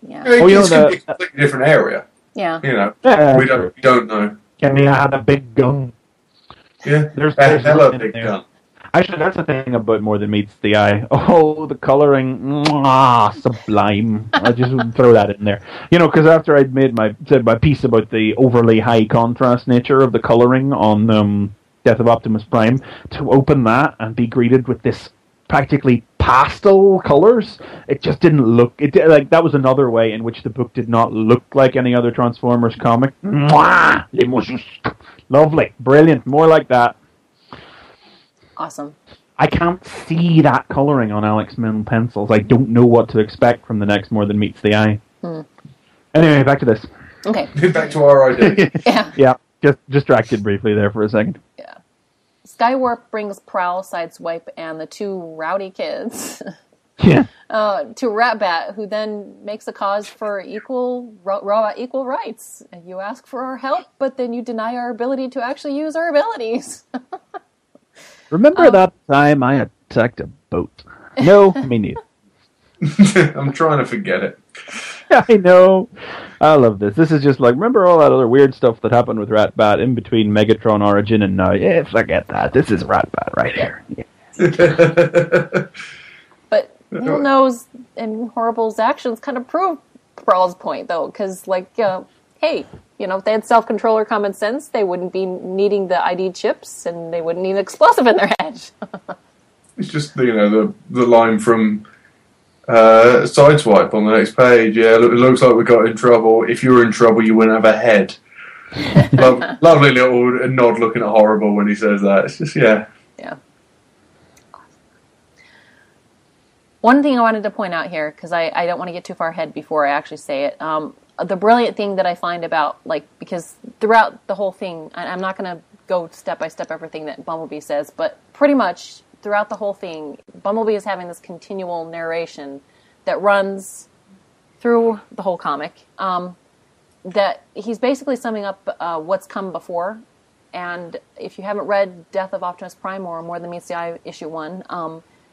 yeah. It's a completely different area. Yeah. You know, we don't know. Chemia had a big gun. Yeah, there's a hella big gun. Actually, that's the thing about More Than Meets the Eye. Oh, the coloring, sublime. I just would throw that in there. You know, because after I'd said my piece about the overly high contrast nature of the coloring on Death of Optimus Prime, to open that and be greeted with this practically pastel colors, it just didn't look. Like that was another way in which the book did not look like any other Transformers comic. Mwah! Lovely, brilliant, more like that. Awesome. I can't see that coloring on Alex Milne pencils. I don't know what to expect from the next More Than Meets the Eye. Anyway, back to this. Okay. Back to our idea. Yeah. Just distracted briefly there for a second. Yeah. Skywarp brings Prowl, Sideswipe, and the two rowdy kids to Ratbat, who then makes a cause for equal rights. You ask for our help, but then you deny our ability to actually use our abilities. Remember that time I attacked a boat? No, me neither. I'm trying to forget it. I know. I love this. This is just like, remember all that other weird stuff that happened with Ratbat in between Megatron Origin and now? Yeah, forget that. This is Ratbat right here. Yeah. But Needlenose and Horrible's actions kind of prove Prowl's point, though, because, like, hey, you know, if they had self-control or common sense, they wouldn't be needing the ID chips, and they wouldn't need an explosive in their head. It's just, you know, the line from Sideswipe on the next page. Yeah, it looks like we got in trouble. If you were in trouble, you wouldn't have a head. Lovely little nod looking at Horrible when he says that. It's just, yeah. Yeah. One thing I wanted to point out here, because I don't want to get too far ahead before I actually say it, the brilliant thing that I find about, like, because throughout the whole thing, I'm not going to go step by step everything that Bumblebee says, but pretty much throughout the whole thing, Bumblebee is having this continual narration that runs through the whole comic, that he's basically summing up what's come before. And if you haven't read Death of Optimus Prime or More Than Meets the Eye issue 1,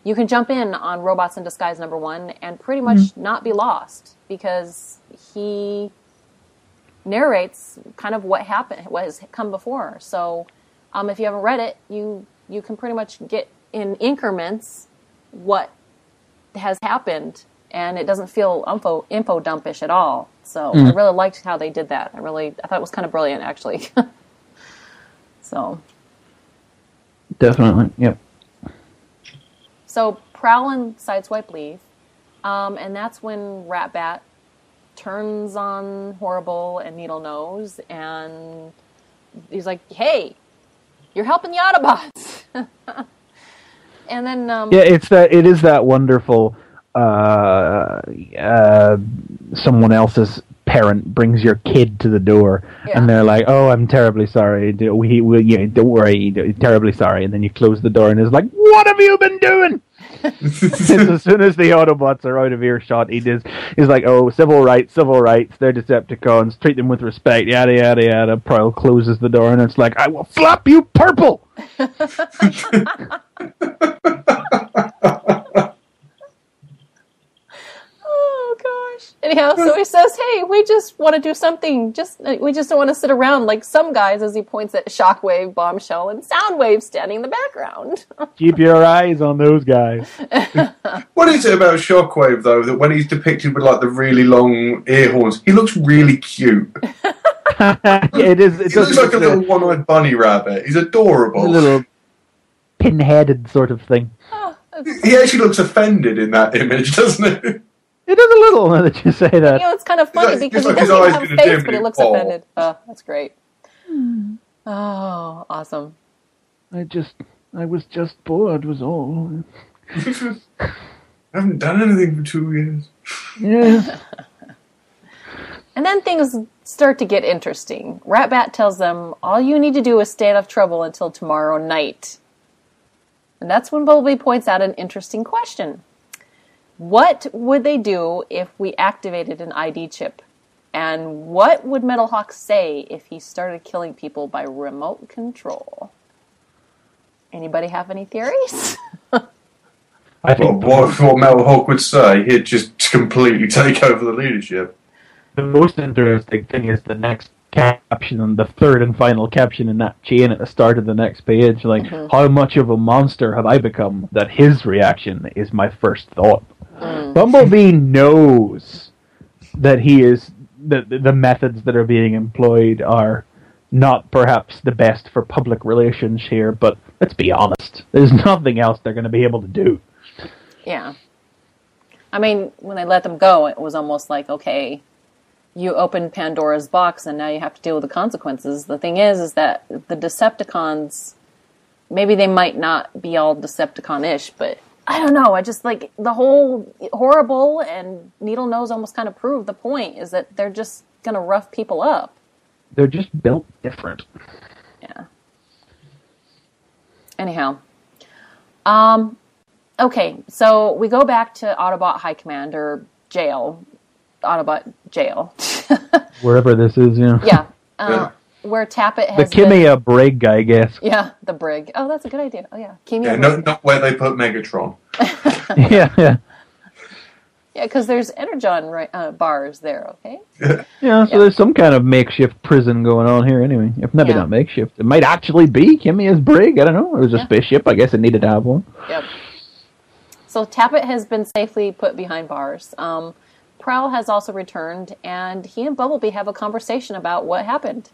you can jump in on Robots in Disguise #1 and pretty much not be lost, because he narrates kind of what happened, what has come before. So if you haven't read it, you can pretty much get in increments what has happened, and it doesn't feel info dumpish at all. So I really liked how they did that. I thought it was kind of brilliant, actually. So definitely, yep. So Prowl and Sideswipe leave, and that's when Ratbat turns on Horrible and Needle Nose, and he's like, "Hey, you're helping the Autobots." And then it is that wonderful someone else's parent brings your kid to the door, and they're like, "Oh, I'm terribly sorry. Don't worry, terribly sorry." And then you close the door, and it's like, "What have you been doing?" As soon as the Autobots are out of earshot, he's like, "Oh, civil rights, they're Decepticons, treat them with respect, yada yada yada." Prowl closes the door, and it's like, "I will slap you purple." Oh gosh. Anyhow, so he says, "Hey, we just want to do something. We just don't want to sit around like some guys," as he points at Shockwave, Bombshell, and Soundwave standing in the background. Keep your eyes on those guys. What is it about Shockwave, though, that when he's depicted with like the really long ear horns, he looks really cute? It looks like a little one-eyed bunny rabbit. He's adorable. A little pin-headed sort of thing. Oh, he actually looks offended in that image, doesn't he? It is a little, now that you say that. You know, it's kind of funny because he doesn't even have a face, but he looks offended. Oh, that's great. Oh, awesome. I was just bored, was all. I haven't done anything for 2 years. Yeah. And then things start to get interesting. Ratbat tells them, all you need to do is stay out of trouble until tomorrow night. And that's when Bumblebee points out an interesting question. What would they do if we activated an ID chip? And what would Metalhawk say if he started killing people by remote control? Anybody have any theories? I think what Metalhawk would say, he'd just completely take over the leadership. the most interesting thing is the next caption, and the third and final caption in that chain at the start of the next page. Like, how much of a monster have I become that his reaction is my first thought? Bumblebee knows that he is the methods that are being employed are not perhaps the best for public relations here, but let's be honest, there's nothing else they're going to be able to do. Yeah. I mean, when they let them go, it was almost like, okay, you opened Pandora's box and now you have to deal with the consequences. The thing is that the Decepticons, maybe they might not be all Decepticon-ish, but I don't know. I just like the whole Horrible and Needle Nose almost kind of prove the point is that they're just going to rough people up. They're just built different. Yeah. Anyhow. Okay, so we go back to Autobot High Command, or jail. Autobot jail. Wherever this is, yeah. Yeah. Where Tappet has the Kimia brig, I guess. Yeah, the brig. Oh, that's a good idea. Oh, yeah. Yeah, not where they put Megatron. Yeah. Yeah, because there's Energon bars there, okay? Yeah, so there's some kind of makeshift prison going on here anyway. If maybe not makeshift. It might actually be Kimia's brig. I don't know. It was a spaceship. I guess it needed to have one. Yep. So Tappet has been safely put behind bars. Prowl has also returned, and he and Bumblebee have a conversation about what happened.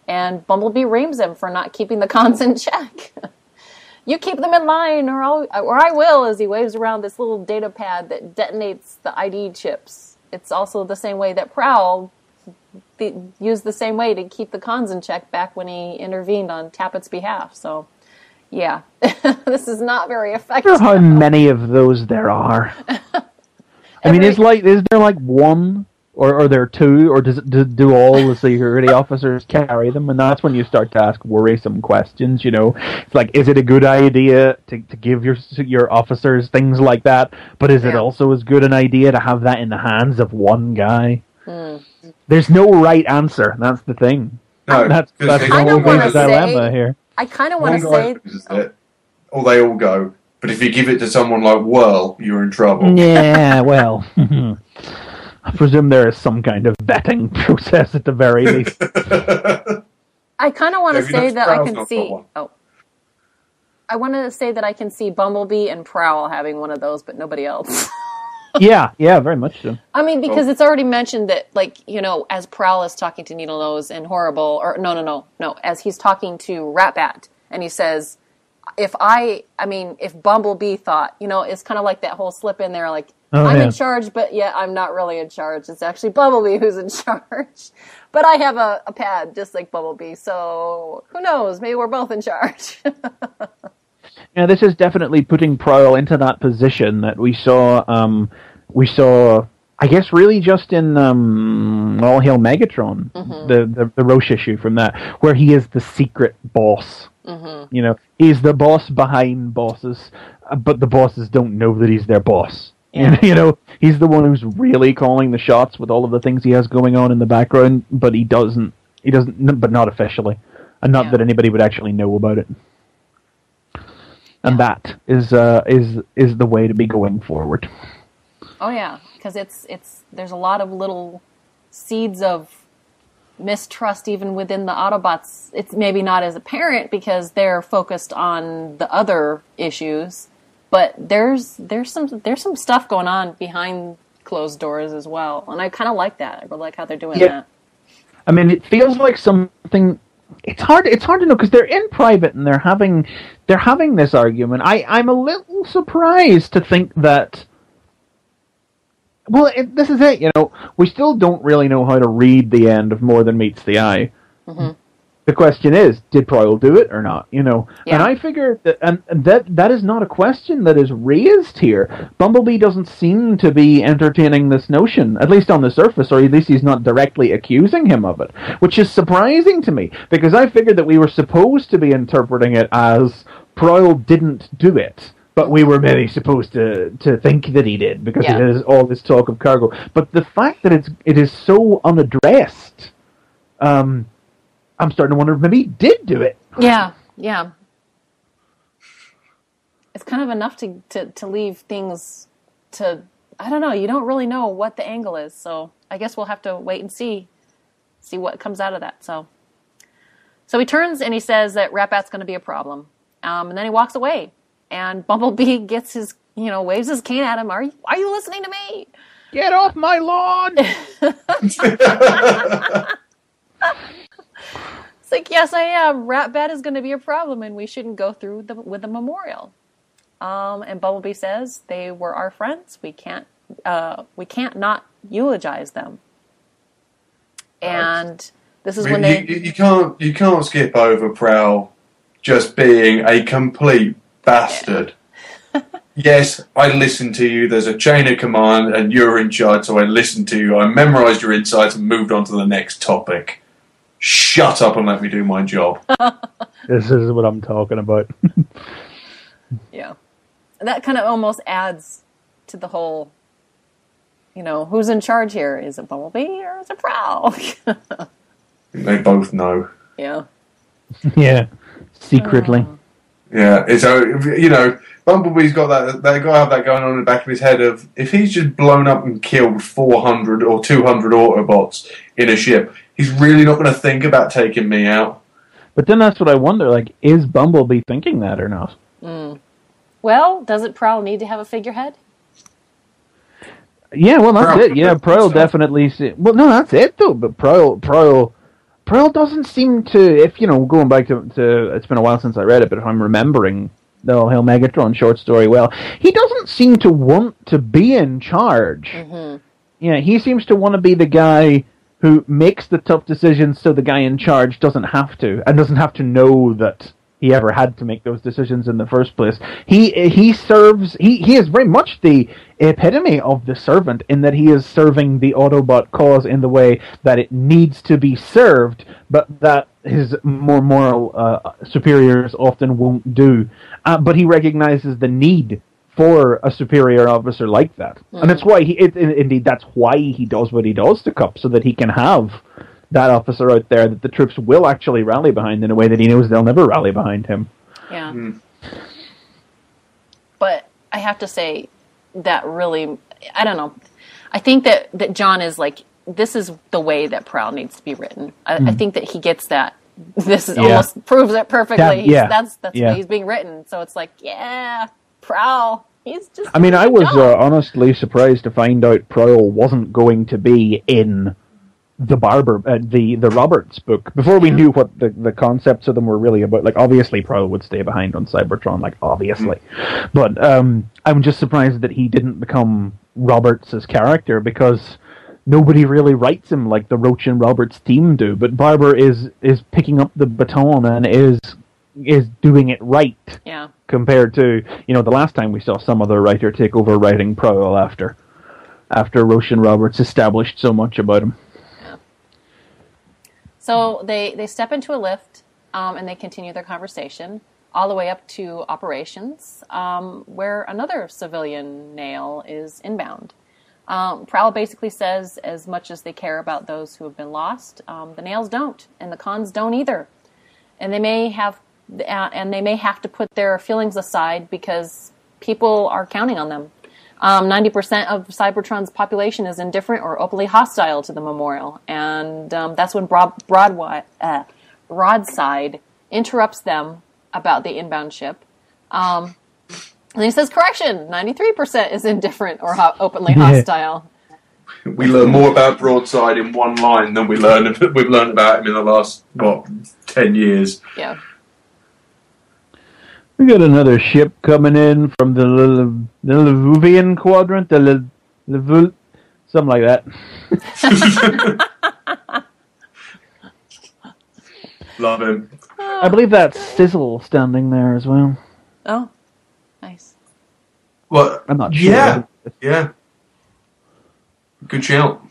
And Bumblebee reams him for not keeping the cons in check. You keep them in line, or I will, as he waves around this little data pad that detonates the ID chips. It's also the same way that Prowl used the same way to keep the cons in check back when he intervened on Tappet's behalf. So Yeah. This is not very I effective. wonder how many of those there are. I mean, is there like one, or are there two, or do all the security officers carry them? And that's when you start to ask worrisome questions. You know, it's like, is it a good idea to give your officers things like that? But is it also as good an idea to have that in the hands of one guy? There's no right answer. That's the thing. No, that's I don't want to dilemma here. I kind of want to say, or they all go. But if you give it to someone like Whirl, you're in trouble. Yeah, well, I presume there is some kind of vetting process at the very least. I kind of want to say that I can see. I want to say that I can see Bumblebee and Prowl having one of those, but nobody else. Yeah, very much so. I mean, because it's already mentioned that, like, you know, as Prowl is talking to Needlenose and Horrible, or no, as he's talking to Ratbat, and he says, if Bumblebee thought, you know, it's kind of like that whole slip in there, like, I'm in charge, but yet I'm not really in charge. It's actually Bumblebee who's in charge. But I have a pad just like Bumblebee, so who knows? Maybe we're both in charge. Yeah, this is definitely putting Prowl into that position that we saw, I guess, really just in All Hail Megatron, the Roche issue from that, where he is the secret boss. You know, he's the boss behind bosses, but the bosses don't know that he's their boss. Yeah. You know, he's the one who's really calling the shots with all of the things he has going on in the background, but he doesn't, but not officially, and not that anybody would actually know about it. And that is the way to be going forward. Oh yeah, because there's a lot of little seeds of mistrust even within the Autobots. It's maybe not as apparent because they're focused on the other issues, but there's some stuff going on behind closed doors as well, and I kind of like that. I really like how they're doing that. I mean, it feels like something. It's hard to know because they're in private and they're having this argument. I'm a little surprised to think that. Well, this is it. You know, we still don't really know how to read the end of More Than Meets the Eye. The question is, did Prowl do it or not? You know, and I figure that, and that is not a question that is raised here. Bumblebee doesn't seem to be entertaining this notion, at least on the surface, or at least he's not directly accusing him of it, which is surprising to me, because I figured that we were supposed to be interpreting it as Prowl didn't do it, but we were maybe supposed to think that he did, because it is all this talk of cargo. But the fact that it is so unaddressed, I'm starting to wonder if maybe he did do it. Yeah. It's kind of enough to leave things to, I don't know, you don't really know what the angle is, so I guess we'll have to wait and see what comes out of that. So he turns and he says that Ratbat's going to be a problem, and then he walks away, and Bumblebee gets his, waves his cane at him. Are you listening to me? Get off my lawn! It's like, yes, I am. Ratbat is going to be a problem, and we shouldn't go through with the memorial. And Bumblebee says they were our friends. We can't not eulogize them. And this is when you can't skip over Prowl just being a complete bastard. Yes, I listened to you. There's a chain of command, and you're in charge, so I listened to you. I memorized your insights and moved on to the next topic. Shut up and let me do my job. This is what I'm talking about. Yeah. That kind of almost adds to the whole, who's in charge here? Is it Bumblebee or is it Prowl? They both know. Yeah. Yeah. Secretly. Yeah. So, Bumblebee's got that. They've got to have that going on in the back of his head of, if he's just blown up and killed 400 or 200 Autobots in a ship, he's really not going to think about taking me out. But then that's what I wonder, like, is Bumblebee thinking that or not? Well, doesn't Prowl need to have a figurehead? Yeah, well, that's it. Yeah, Prowl definitely... Well, no, that's it, though. But Prowl doesn't seem to... If, going back to... It's been a while since I read it, but if I'm remembering the All Hail Megatron short story well, he doesn't seem to want to be in charge. Yeah, he seems to want to be the guy who makes the tough decisions so the guy in charge doesn't have to, and doesn't have to know that he ever had to make those decisions in the first place. He is very much the epitome of the servant in that he is serving the Autobot cause in the way that it needs to be served, but that his more moral superiors often won't do. But he recognizes the need for a superior officer like that, and that's why indeed that's why he does what he does to Cup, so that he can have that officer out there that the troops will actually rally behind in a way that he knows they'll never rally behind him. Yeah. But I have to say that really, I don't know. I think that John is like, this is the way that Prowl needs to be written. I think that he gets that. This is almost proves it perfectly. That's the way he's being written. So it's like, Prowl. He's just. I mean, I was honestly surprised to find out Prowl wasn't going to be in the Barber, the Roberts book, before we knew what the concepts of them were really about. Like, obviously Prowl would stay behind on Cybertron, like, obviously. But I'm just surprised that he didn't become Roberts' character, because nobody really writes him like the Roach and Roberts team do. But Barber is picking up the baton and is doing it right. Yeah. Compared to, the last time we saw some other writer take over writing Prowl after Roach and Roberts established so much about him. So they step into a lift, and they continue their conversation all the way up to operations, where another civilian nail is inbound. Prowl basically says, as much as they care about those who have been lost, the nails don't, and the cons don't either. And they may have to put their feelings aside because people are counting on them. 90% of Cybertron's population is indifferent or openly hostile to the memorial, and that's when Broadside interrupts them about the inbound ship. And he says, correction, 93% is indifferent or openly hostile. We learn more about Broadside in one line than we've learned about him in the last, 10 years. Yeah. We got another ship coming in from the Levuvian quadrant, something like that. Love him. I believe that's Sizzle standing there as well. Oh, nice. Well, I'm not sure. Yeah. Good shout.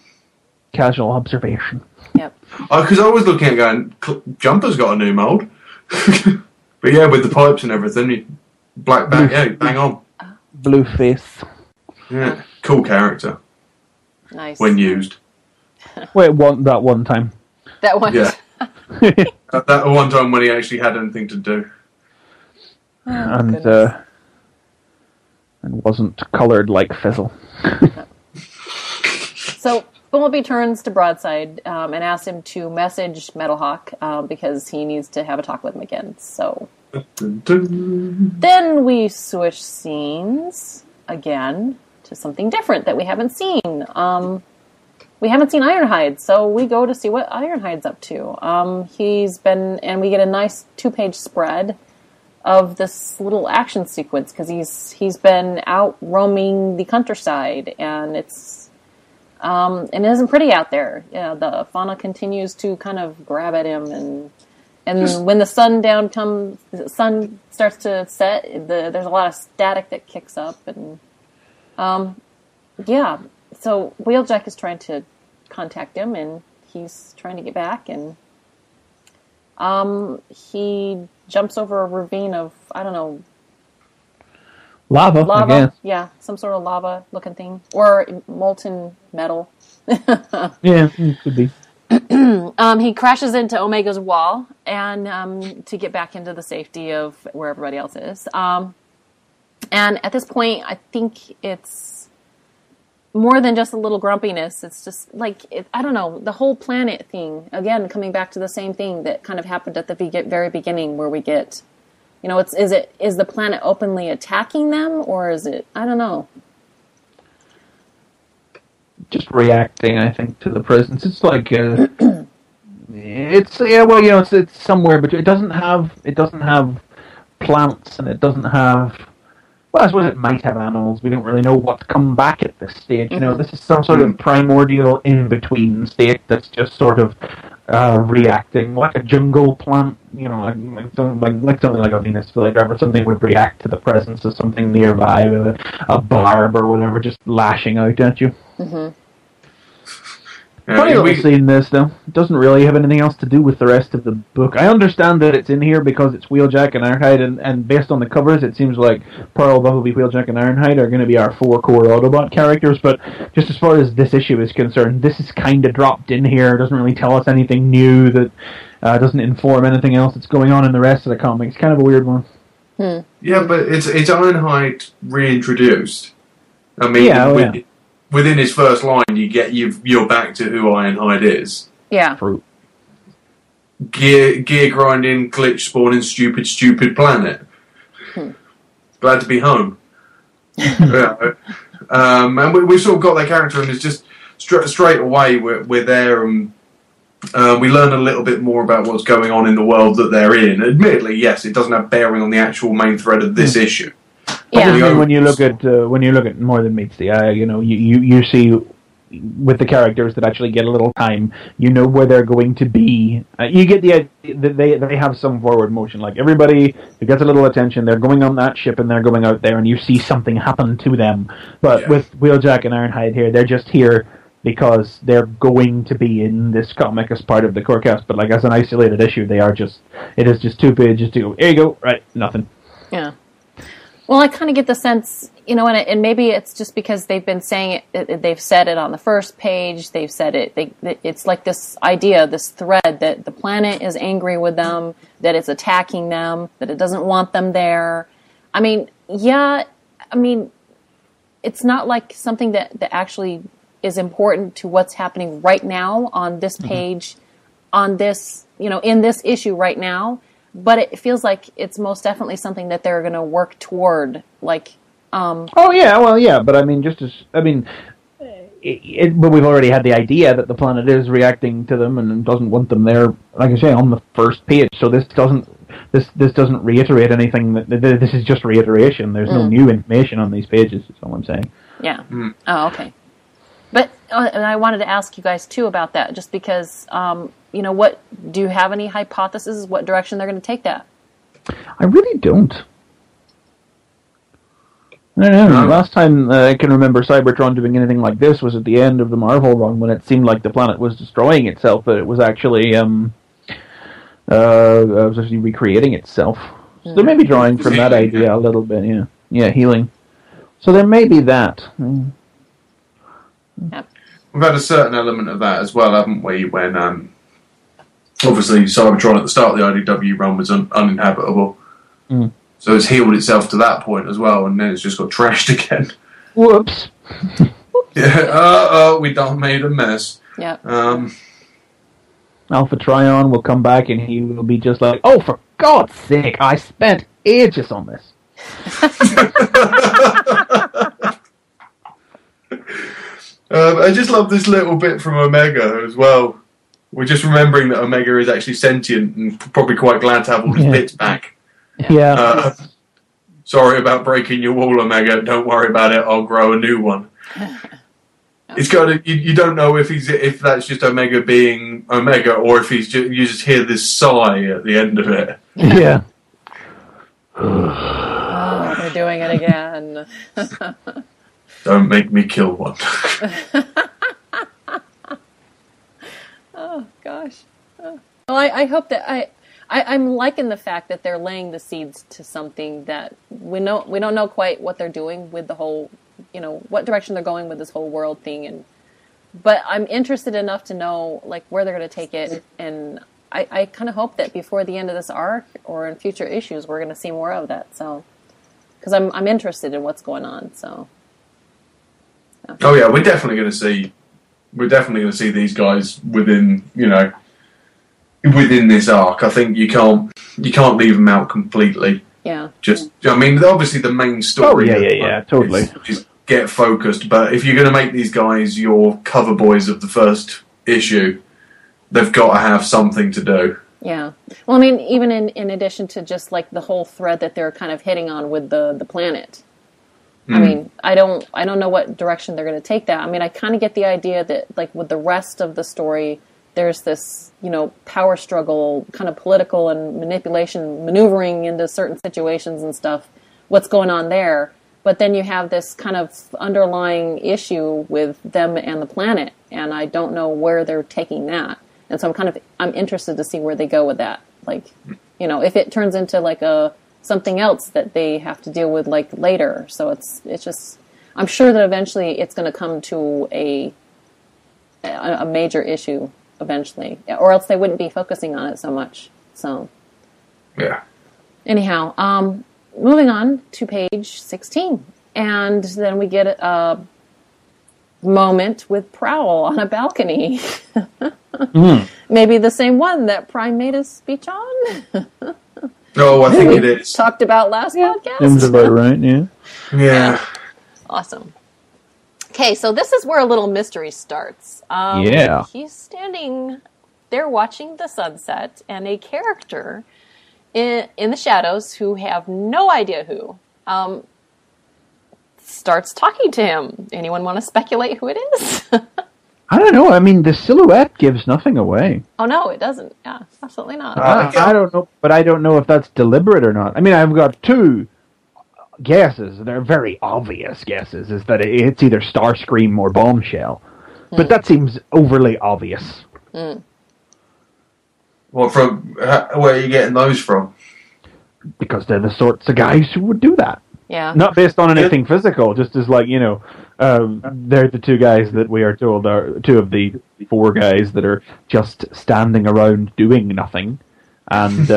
Casual observation. Yep. Because I was looking at going, Jumper's got a new mould. But yeah, with the pipes and everything, black back, bang on. Blue face. Yeah, cool character. Nice. When used. Wait, that one time. That one. Yeah. that one time when he actually had anything to do. And wasn't coloured like Fizzle. So Bumblebee turns to Broadside and asks him to message Metalhawk because he needs to have a talk with him again. So then we switch scenes again to something different that we haven't seen. We haven't seen Ironhide, so we go to see what Ironhide's up to. We get a nice 2-page spread of this little action sequence because he's been out roaming the countryside, and it isn't pretty out there. Yeah, the fauna continues to kind of grab at him, and when the sun starts to set, there's a lot of static that kicks up, and so Wheeljack is trying to contact him, and he's trying to get back, and he jumps over a ravine of, I don't know, Lava, I guess. Yeah, some sort of lava-looking thing. Or molten metal. Yeah, it could be. He crashes into Omega's wall and to get back into the safety of where everybody else is. And at this point, I think it's more than just a little grumpiness. It's just like, I don't know, the whole planet thing. Again, coming back to the same thing that kind of happened at the very beginning where we get... is the planet openly attacking them, or is it? I don't know. Just reacting, I think, to the presence. It's like it's somewhere, but it doesn't have plants, and it doesn't have. Well, I suppose it might have animals. We don't really know what's come back at this stage. This is some sort of primordial in-between state that's just sort of reacting like a jungle plant, like something like a Venus flytrap, something would react to the presence of something nearby, a barb or whatever, just lashing out at you. Mm-hmm. Funny little scene this, though. It doesn't really have anything else to do with the rest of the book. I understand that it's in here because it's Wheeljack and Ironhide, and based on the covers, it seems like Pearl, Bumblebee, Wheeljack, and Ironhide are going to be our 4 core Autobot characters, but just as far as this issue is concerned, this is kind of dropped in here. It doesn't really tell us anything new, that doesn't inform anything else that's going on in the rest of the comics. It's kind of a weird one. Yeah, but it's Ironhide reintroduced. I mean, within his first line, you're back to who Ironhide is. Yeah. Fruit. Gear grinding, glitch spawning, stupid planet. Glad to be home. And we've sort of got that character, and it's just straight away we're there, and we learn a little bit more about what's going on in the world that they're in. Admittedly, yes, it doesn't have bearing on the actual main thread of this issue. Yeah. When you look at More Than Meets the Eye, you see with the characters that actually get a little time, you know where they're going to be. You get the idea that they have some forward motion. Like everybody who gets a little attention, they're going on that ship and they're going out there, and you see something happen to them. But with Wheeljack and Ironhide here, they're just here because they're going to be in this comic as part of the core cast. But like as an isolated issue, it is just 2 pages to go, here you go, right, nothing. Yeah. Well, I kind of get the sense, and maybe it's just because they've been saying it, they've said it on the first page, they've said it, it's like this idea, this thread that the planet is angry with them, that it's attacking them, that it doesn't want them there. I mean, it's not like something that actually is important to what's happening right now on this page, on this, in this issue right now. But it feels like it's most definitely something that they're going to work toward, like. Oh yeah, well yeah, but I mean, but we've already had the idea that the planet is reacting to them and doesn't want them there. Like I say, on the first page. So this doesn't reiterate anything. This is just reiteration. There's no new information on these pages. Is all I'm saying. Yeah. Oh, okay. But and I wanted to ask you guys too about that, just because. What do you have any hypotheses what direction they're going to take that? I really don't. I don't know. Last time I can remember Cybertron doing anything like this was at the end of the Marvel run, when it seemed like the planet was destroying itself, but it was actually recreating itself. So they may be drawing from that idea a little bit. Yeah, healing. So there may be that. Yep. We've had a certain element of that as well, haven't we? When obviously Cybertron at the start of the IDW run was uninhabitable. So it's healed itself to that point as well, and then it's just got trashed again. Whoops. Yeah, we done made a mess. Yeah. Alpha Trion will come back and he will be just like, oh, for God's sake, I spent ages on this. I just love this little bit from Omega as well. We're just remembering that Omega is actually sentient and probably quite glad to have all his bits back. Yeah. Sorry about breaking your wall, Omega. Don't worry about it. I'll grow a new one. It's kind of you don't know if that's just Omega being Omega, or if you just hear this sigh at the end of it. Yeah. Oh, they're doing it again. Don't make me kill one. Oh gosh. Oh. Well, I hope that I'm liking the fact that they're laying the seeds to something that we don't know quite what they're doing with the whole, what direction they're going with this whole world thing, but I'm interested enough to know like where they're going to take it, and I kind of hope that before the end of this arc or in future issues we're going to see more of that. So, because I'm interested in what's going on. So. Oh yeah, we're definitely going to see these guys within this arc. I think you can't leave them out completely. Yeah. Obviously the main story. Oh yeah, totally. Is get focused, but if you're going to make these guys your cover boys of the first issue, they've got to have something to do. Yeah. Well, I mean, even in addition to just like the whole thread that they're kind of hitting on with the planet. I mean, I don't know what direction they're going to take that. I mean, I kind of get the idea that like with the rest of the story, there's this, power struggle, kind of political and manipulation, maneuvering into certain situations and stuff, what's going on there. But then you have this kind of underlying issue with them and the planet, and I don't know where they're taking that. And so I'm interested to see where they go with that. Like, if it turns into like something else that they have to deal with like later. So it's just, I'm sure that eventually it's going to come to a major issue eventually, or else they wouldn't be focusing on it so much. So, yeah. Anyhow, moving on to page 16, and then we get a moment with Prowl on a balcony. Maybe the same one that Prime made his speech on. Oh, I think it is. Talked about last podcast. Seems about right, yeah. Yeah. Awesome. Okay, so this is where a little mystery starts. He's standing there watching the sunset, and a character in the shadows, who have no idea who, starts talking to him. Anyone want to speculate who it is? I don't know. I mean, the silhouette gives nothing away. Oh, no, it doesn't. Yeah, absolutely not. I don't know, but I don't know if that's deliberate or not. I mean, I've got two guesses. They're very obvious guesses, is that it's either Starscream or Bombshell. But that seems overly obvious. Well, where are you getting those from? Because they're the sorts of guys who would do that. Yeah. Not based on anything physical, just as like, they're the two guys that we are told are two of the four guys that are just standing around doing nothing. And,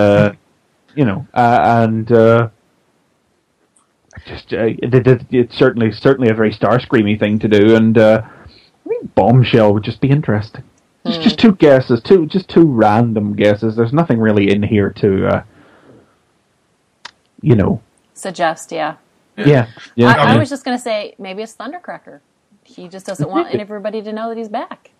it's certainly a very Starscreamy thing to do, and I think Bombshell would just be interesting. It's just two guesses, two random guesses. There's nothing really in here to, Suggest, yeah. Yeah. I was just going to say, maybe it's Thundercracker. He just doesn't want everybody to know that he's back.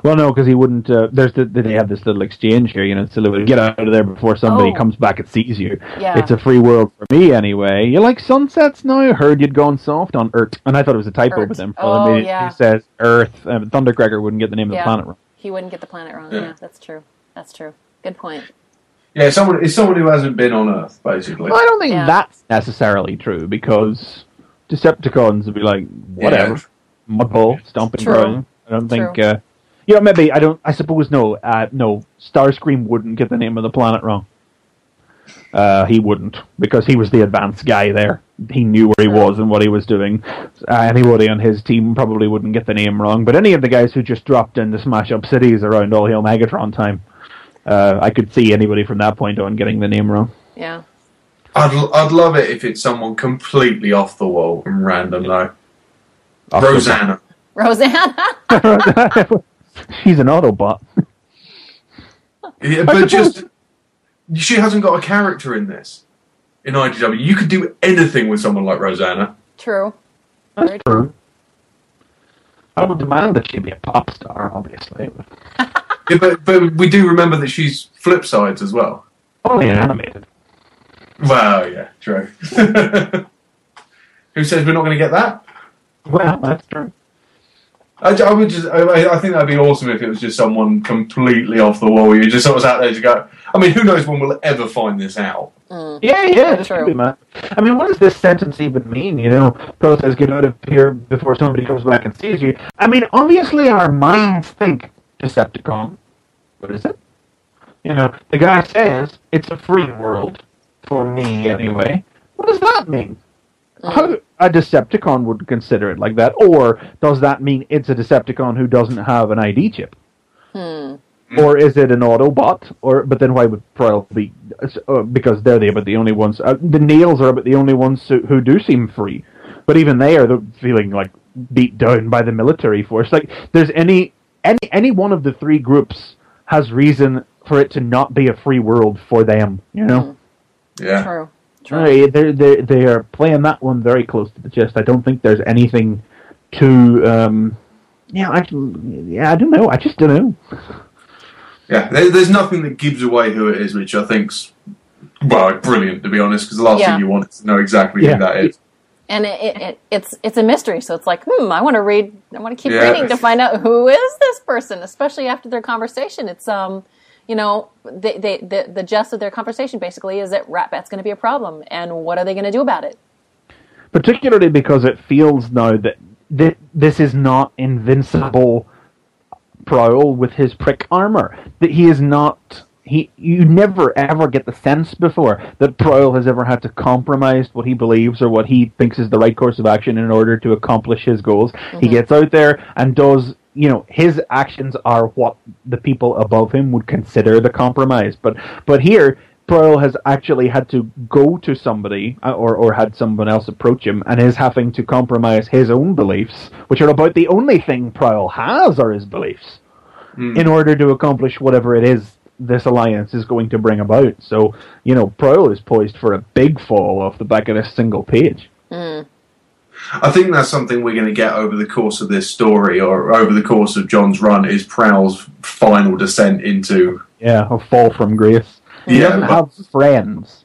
Well, no, because he wouldn't. They have this little exchange here, so get out of there before somebody comes back and sees you. Yeah. It's a free world for me anyway. You like sunsets now? I heard you'd gone soft on Earth, and I thought it was a typo with them. He says Earth. Thundercracker wouldn't get the name of the planet wrong. He wouldn't get the planet wrong. Yeah, that's true. Good point. Yeah, it's someone who hasn't been on Earth, basically. Well, I don't think that's necessarily true, because Decepticons would be like, whatever, mudball, stomping ground. I don't think. Maybe I don't. I suppose no. Starscream wouldn't get the name of the planet wrong. He wouldn't, because he was the advanced guy there. He knew where he was and what he was doing. Anybody on his team probably wouldn't get the name wrong. But any of the guys who just dropped in to smash up cities around All Hail Megatron time, I could see anybody from that point on getting the name wrong. Yeah. I'd love it if it's someone completely off the wall and random though. Rosanna. She's an Autobot. Yeah, but just she hasn't got a character in this. In IDW, you could do anything with someone like Rosanna. True. That's true. I would demand that she be a pop star, obviously. Yeah, but we do remember that she's flip sides as well. Only animated. Well, yeah, true. Who says we're not going to get that? Well, that's true. I think that'd be awesome if it was just someone completely off the wall. You just sort of out there to go. I mean, who knows when we'll ever find this out? Yeah, that's true. Man. I mean, what does this sentence even mean? Process get out of here before somebody comes back and sees you. I mean, obviously our minds think Decepticon. What is it? The guy says it's a free world for me anyway. What does that mean? How a Decepticon would consider it like that, or does that mean it's a Decepticon who doesn't have an ID chip? Or is it an Autobot? But then why would Prowl be? Because they're the only ones. The Nails are about the only ones who do seem free, but even they are feeling like beat down by the military force. Like there's any one of the three groups has reason for it to not be a free world for them. Yeah. True. They are playing that one very close to the chest. I don't think there's anything to. I don't know. I just don't know. Yeah, there's nothing that gives away who it is, which I think's brilliant to be honest. Because the last thing you want is to know exactly who that is. And it's a mystery, so it's like, I want to keep reading to find out who is this person, especially after their conversation. It's the gist of their conversation basically is that Ratbat's going to be a problem, and what are they going to do about it? Particularly because it feels now that this is not invincible Prowl with his prick armor. That he is not. You never ever get the sense before that Prowl has ever had to compromise what he believes or what he thinks is the right course of action in order to accomplish his goals. Mm-hmm. He gets out there and does, his actions are what the people above him would consider the compromise. But here, Prowl has actually had to go to somebody or had someone else approach him and is having to compromise his own beliefs, which are about the only thing Prowl has are his beliefs, in order to accomplish whatever it is this alliance is going to bring about. So, Prowl is poised for a big fall off the back of this single page. I think that's something we're going to get over the course of this story, or over the course of John's run, is Prowl's final descent into... Yeah, a fall from grace. He doesn't have friends.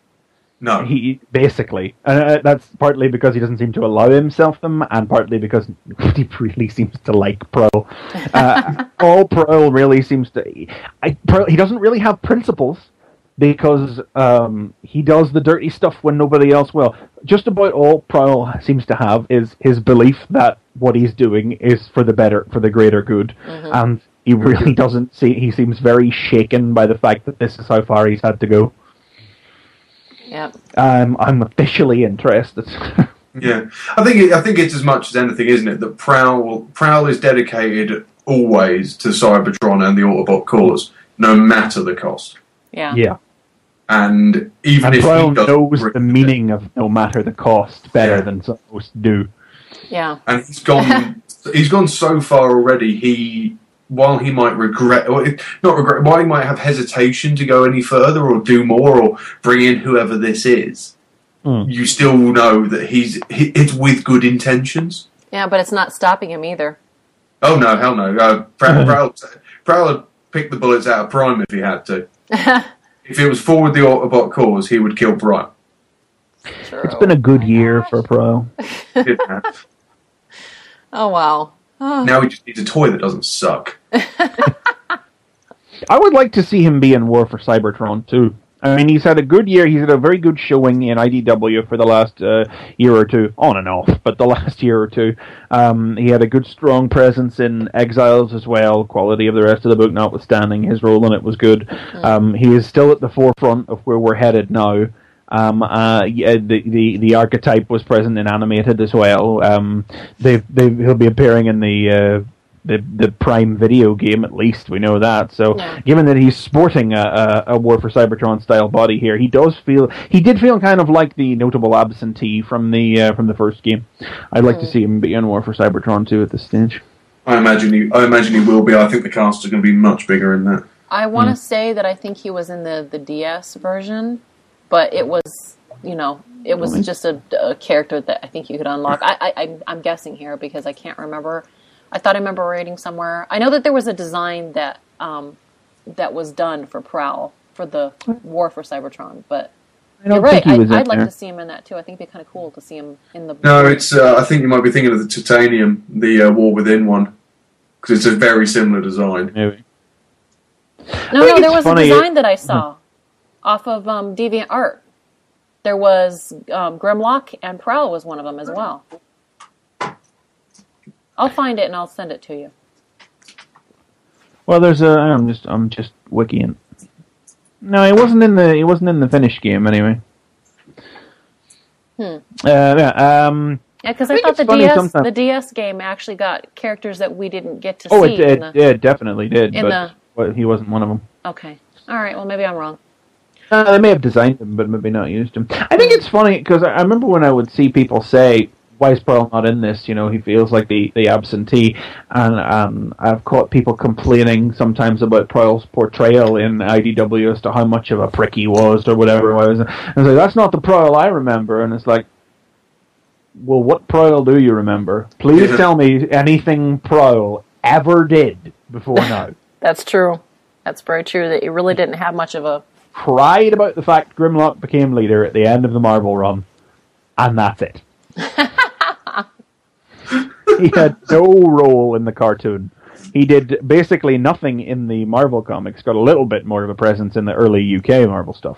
No. He basically. That's partly because he doesn't seem to allow himself them, and partly because he really seems to like Prowl. All Prowl really seems to... he doesn't really have principles, because he does the dirty stuff when nobody else will. Just about all Prowl seems to have is his belief that what he's doing is for the greater good. Mm-hmm. And he really doesn't see... He seems very shaken by the fact that this is how far he's had to go. Yep. I'm officially interested. Yeah, I think it's as much as anything, isn't it, that Prowl is dedicated always to Cybertron and the Autobot cause, no matter the cost. Yeah. Yeah. And even if Prowl he knows the meaning of no matter the cost better than most do. Yeah. And he's gone so far already. While he might while he might have hesitation to go any further or do more or bring in whoever this is, you still know that it's with good intentions. Yeah, but it's not stopping him either. Oh no, hell no! Prowl would pick the bullets out of Prime if he had to. If it was forward the Autobot cause, he would kill Prime. True. It's been a good year for Prowl. Oh wow. Now he just needs a toy that doesn't suck. I would like to see him be in War for Cybertron too. I mean, he's had a good year. He's had a very good showing in IDW for the last year or two, on and off, but the last year or two. He had a good, strong presence in Exiles as well, quality of the rest of the book notwithstanding. His role in it was good. He is still at the forefront of where we're headed now. The archetype was present in animated as well. He'll be appearing in the Prime video game, at least we know that. So, given that he's sporting a War for Cybertron style body here, he did feel kind of like the notable absentee from the first game. I'd like to see him be in War for Cybertron 2 at this stage. I imagine he will be. I think the cast is going to be much bigger in that. I want to say that I think he was in the DS version. But it was, just a character that I think you could unlock. I'm guessing here because I can't remember. I thought I remember reading somewhere. I know that there was a design that was done for Prowl for the War for Cybertron. But you're right. I'd like to see him in that too. I think it'd be kind of cool to see him in the. No, it's. I think you might be thinking of the Titanium, the War Within one, because it's a very similar design. Maybe. No, there was a design that I saw. Off of DeviantArt. There was Grimlock, and Prowl was one of them as well. I'll find it and I'll send it to you. Well, I'm just wikiing. No, it wasn't in the finished game anyway. Yeah, because I thought the DS game actually got characters that we didn't get to see. Oh, it definitely did, but he wasn't one of them. Okay. All right, well, maybe I'm wrong. They may have designed him, but maybe not used him. I think it's funny, because I remember when I would see people say, why is Prowl not in this? He feels like the absentee. And I've caught people complaining sometimes about Prowl's portrayal in IDW as to how much of a prick he was, or whatever it was. And I was like, that's not the Prowl I remember. And it's like, well, what Prowl do you remember? Please tell me anything Prowl ever did before now. That's true. That's very true, that he really didn't have much of a... Cried about the fact Grimlock became leader at the end of the Marvel run, and that's it. He had no role in the cartoon. He did basically nothing in the Marvel comics. Got a little bit more of a presence in the early UK Marvel stuff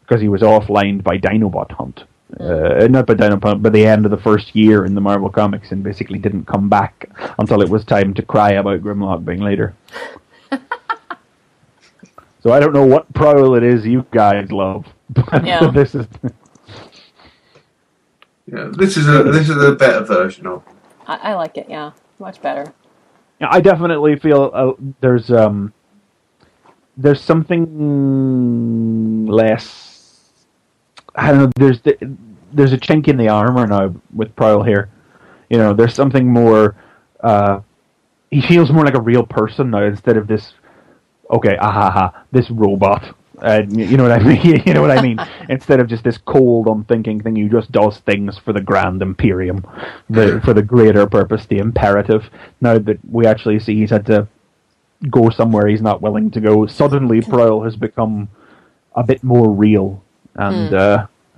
because he was offlined by Dinobot Hunt. Not by Dinobot Hunt, but the end of the first year in the Marvel comics, and basically didn't come back until it was time to cry about Grimlock being later. So I don't know what Prowl it is you guys love, but this is. Yeah, this is a better version of. I like it. Yeah, much better. Yeah, I definitely feel there's something less. I don't know. There's a chink in the armor now with Prowl here. You know, there's something more. He feels more like a real person now instead of this. Okay, this robot. You know what I mean? You know what I mean? Instead of just this cold, unthinking thing, who just does things for the grand imperium, for the greater purpose, the imperative. Now that we actually see he's had to go somewhere he's not willing to go, suddenly Prowl has become a bit more real, and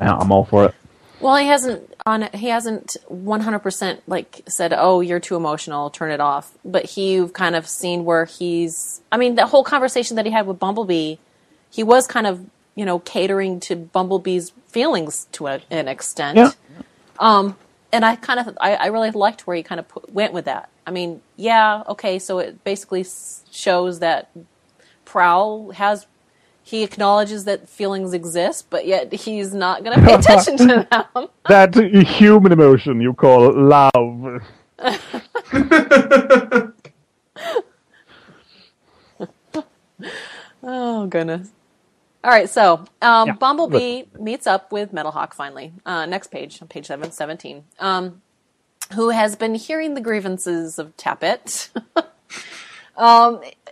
I'm all for it. Well, he hasn't 100% like said, "Oh, you're too emotional, turn it off." But you've kind of seen where the whole conversation that he had with Bumblebee, he was kind of, catering to Bumblebee's feelings to an extent. Yeah. And I really liked where he kind of went with that. I mean, yeah, okay, so it basically shows that Prowl he acknowledges that feelings exist, but yet he's not going to pay attention to them. That's a human emotion. You call it love. Oh, goodness. All right, so Bumblebee meets up with Metalhawk finally. Next page, on page 17, who has been hearing the grievances of Tappet.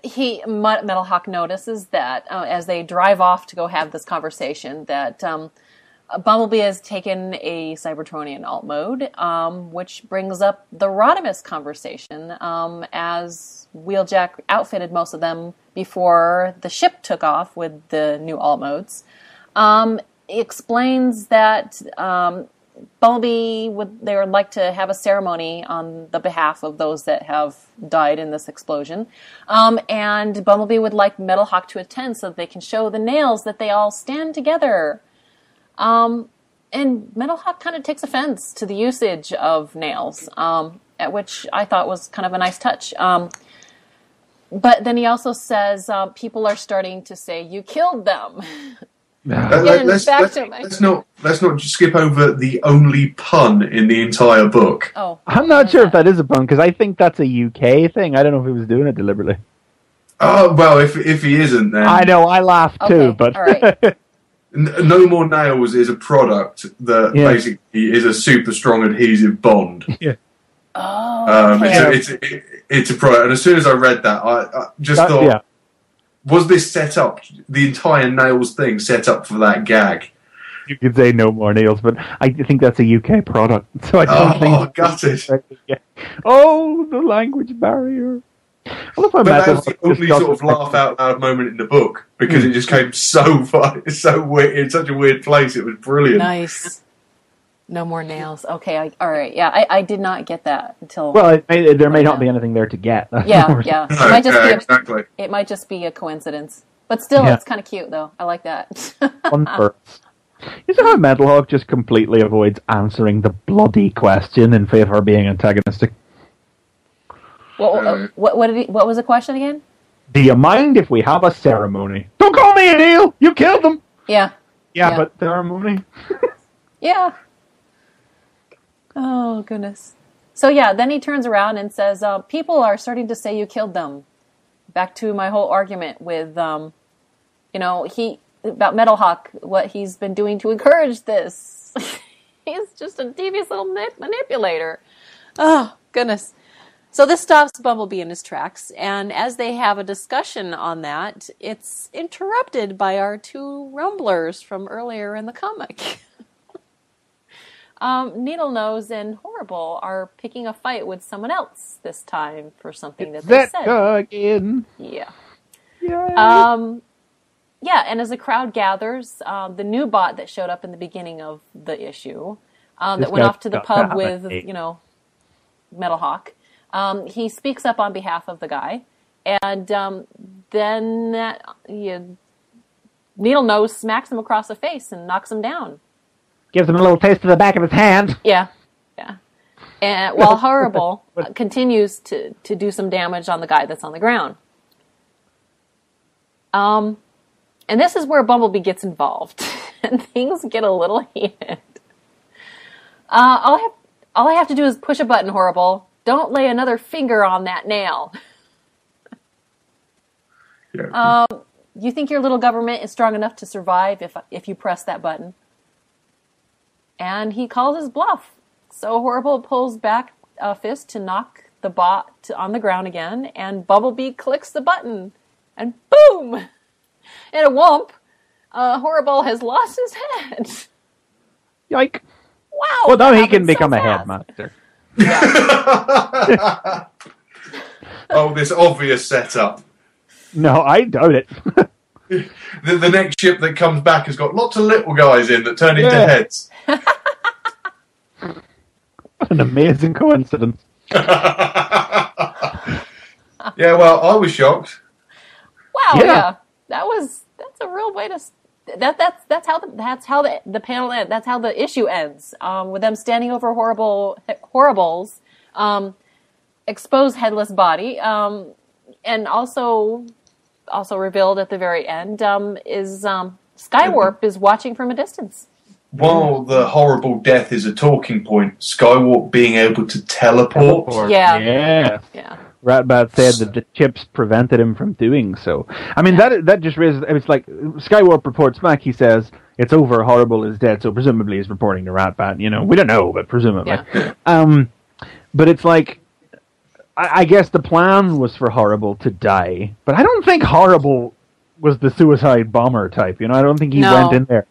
Metalhawk notices that as they drive off to go have this conversation, that Bumblebee has taken a Cybertronian alt mode, which brings up the Rodimus conversation, as Wheeljack outfitted most of them before the ship took off with the new alt modes. He explains that Bumblebee would like to have a ceremony on the behalf of those that have died in this explosion. And Bumblebee would like Metalhawk to attend so that they can show the nails that they all stand together. And Metalhawk kind of takes offense to the usage of nails, at which I thought was kind of a nice touch. But then he also says people are starting to say, "You killed them." Let's not just skip over the only pun in the entire book. Oh, I'm not sure if that is a pun, because I think that's a UK thing. I don't know if he was doing it deliberately. Oh, well, if he isn't, then... I know, I laughed too, but... All right. No More Nails is a product that basically is a super strong adhesive bond. Yeah. Oh, okay. It's a product, and as soon as I read that, I just thought... Yeah. Was this set up, the entire nails thing set up for that gag? You could say No More Nails, but I think that's a UK product. So I don't think gutted. Oh, the language barrier. I love how that was the only sort of laugh out loud moment in the book, because it just came so weird, in such a weird place. It was brilliant. Nice. No More Nails. Okay, all right. Yeah, I did not get that until... Well, there may not be anything there to get. Yeah. Exactly. It might just be a coincidence. But still, it's kind of cute, though. I like that. Fun first. You see how Metalhawk just completely avoids answering the bloody question in favour of being antagonistic? Well, what was the question again? Do you mind if we have a ceremony? Don't call me an eel! You killed them! Yeah, but ceremony? Yeah. Oh, goodness. So, then he turns around and says, people are starting to say you killed them. Back to my whole argument with, about Metalhawk, what he's been doing to encourage this. He's just a devious little manipulator. Oh, goodness. So this stops Bumblebee in his tracks, and as they have a discussion on that, it's interrupted by our two rumblers from earlier in the comic. Needlenose and Horrible are picking a fight with someone else this time for something that they said. Again. Yeah. Yay. And as the crowd gathers, the new bot that showed up in the beginning of the issue, that went off to the pub with, Metal Hawk. He speaks up on behalf of the guy, and then Needle Nose smacks him across the face and knocks him down. Gives him a little taste of the back of his hand. Yeah. And while Horrible continues to do some damage on the guy that's on the ground. And this is where Bumblebee gets involved. And things get a little heated. All I have to do is push a button, Horrible. Don't lay another finger on that nail. Yeah. You think your little government is strong enough to survive if you press that button? And he calls his bluff. So Horrible pulls back a fist to knock the bot on the ground again, and Bumblebee clicks the button, and boom! In a whoomp, Horrible has lost his head. Yike! Wow! Well, now he can become a headmaster. Yeah. Oh, this obvious setup. No, I doubt it. The next ship that comes back has got lots of little guys in that turn into heads. What an amazing coincidence. Yeah, well, I was shocked. Wow, yeah. That's a real way to that's how the panel ends. That's how the issue ends. With them standing over Horrible's exposed headless body. And also revealed at the very end is Skywarp is watching from a distance. While the horrible death is a talking point, Skywarp being able to teleport. Yeah. Ratbat said that the chips prevented him from doing so. I mean, that just raises... It's like, Skywarp reports back, he says, it's over, Horrible is dead, so presumably he's reporting to Ratbat, we don't know, but presumably. Yeah. But it's like, I guess the plan was for Horrible to die, but I don't think Horrible was the suicide bomber type, I don't think he went in there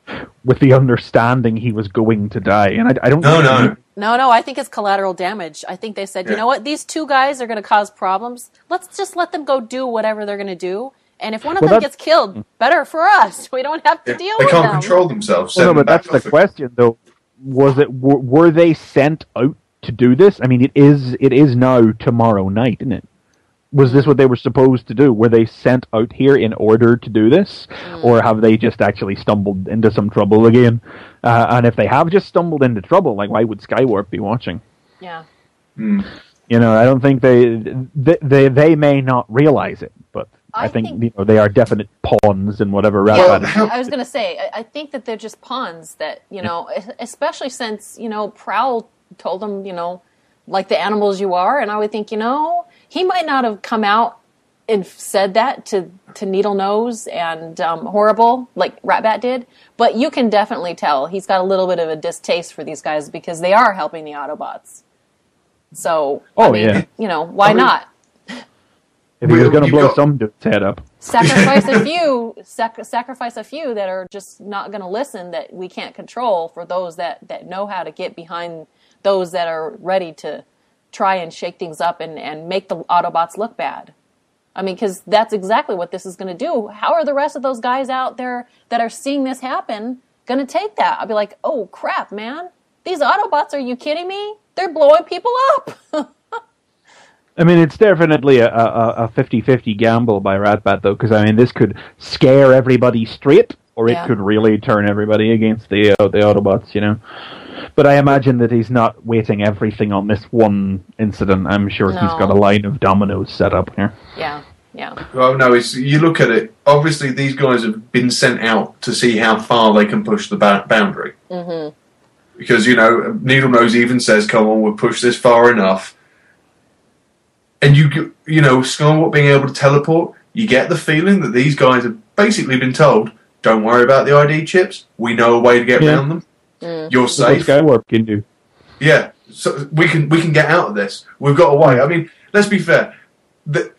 with the understanding he was going to die, and I don't know. No, I think it's collateral damage. I think they said, you know what, these two guys are going to cause problems. Let's just let them go do whatever they're going to do. And if one of them gets killed, better for us. We don't have to deal with them. They can't control themselves. Well, no, but that's the question, though. Were they sent out to do this? I mean, it is now tomorrow night, isn't it? Was this what they were supposed to do? Were they sent out here in order to do this? Or have they just actually stumbled into some trouble again? And if they have just stumbled into trouble, why would Skywarp be watching? Yeah. Mm. I don't think they may not realize it, but I think they are definite pawns in whatever Ratbat is. I was going to say, I think that they're just pawns that, especially since, Prowl told them, like the animals you are, and I would think, he might not have come out and said that to Needle Nose and Horrible like Ratbat did, but you can definitely tell he's got a little bit of a distaste for these guys because they are helping the Autobots. So, why not? If he was going to blow some dude's head up. Sacrifice a few that are just not going to listen, that we can't control, for those that know how to get behind those that are ready to try and shake things up and make the Autobots look bad. I mean, because that's exactly what this is going to do. How are the rest of those guys out there that are seeing this happen going to take that? I'll be like, oh, crap, man. These Autobots, are you kidding me? They're blowing people up. I mean, it's definitely a 50-50 gamble by Ratbat, though, because, this could scare everybody straight, or it could really turn everybody against the Autobots, But I imagine that he's not waiting everything on this one incident. I'm sure he's got a line of dominoes set up here. Yeah. Well, no, you look at it, obviously these guys have been sent out to see how far they can push the boundary. Mm-hmm. Because, Needle Nose even says, come on, we'll push this far enough. And Skywalker being able to teleport, you get the feeling that these guys have basically been told, don't worry about the ID chips, we know a way to get around them. You're safe. That's what Skywarp can do. Yeah, so we can get out of this. We've got a way. I mean, let's be fair.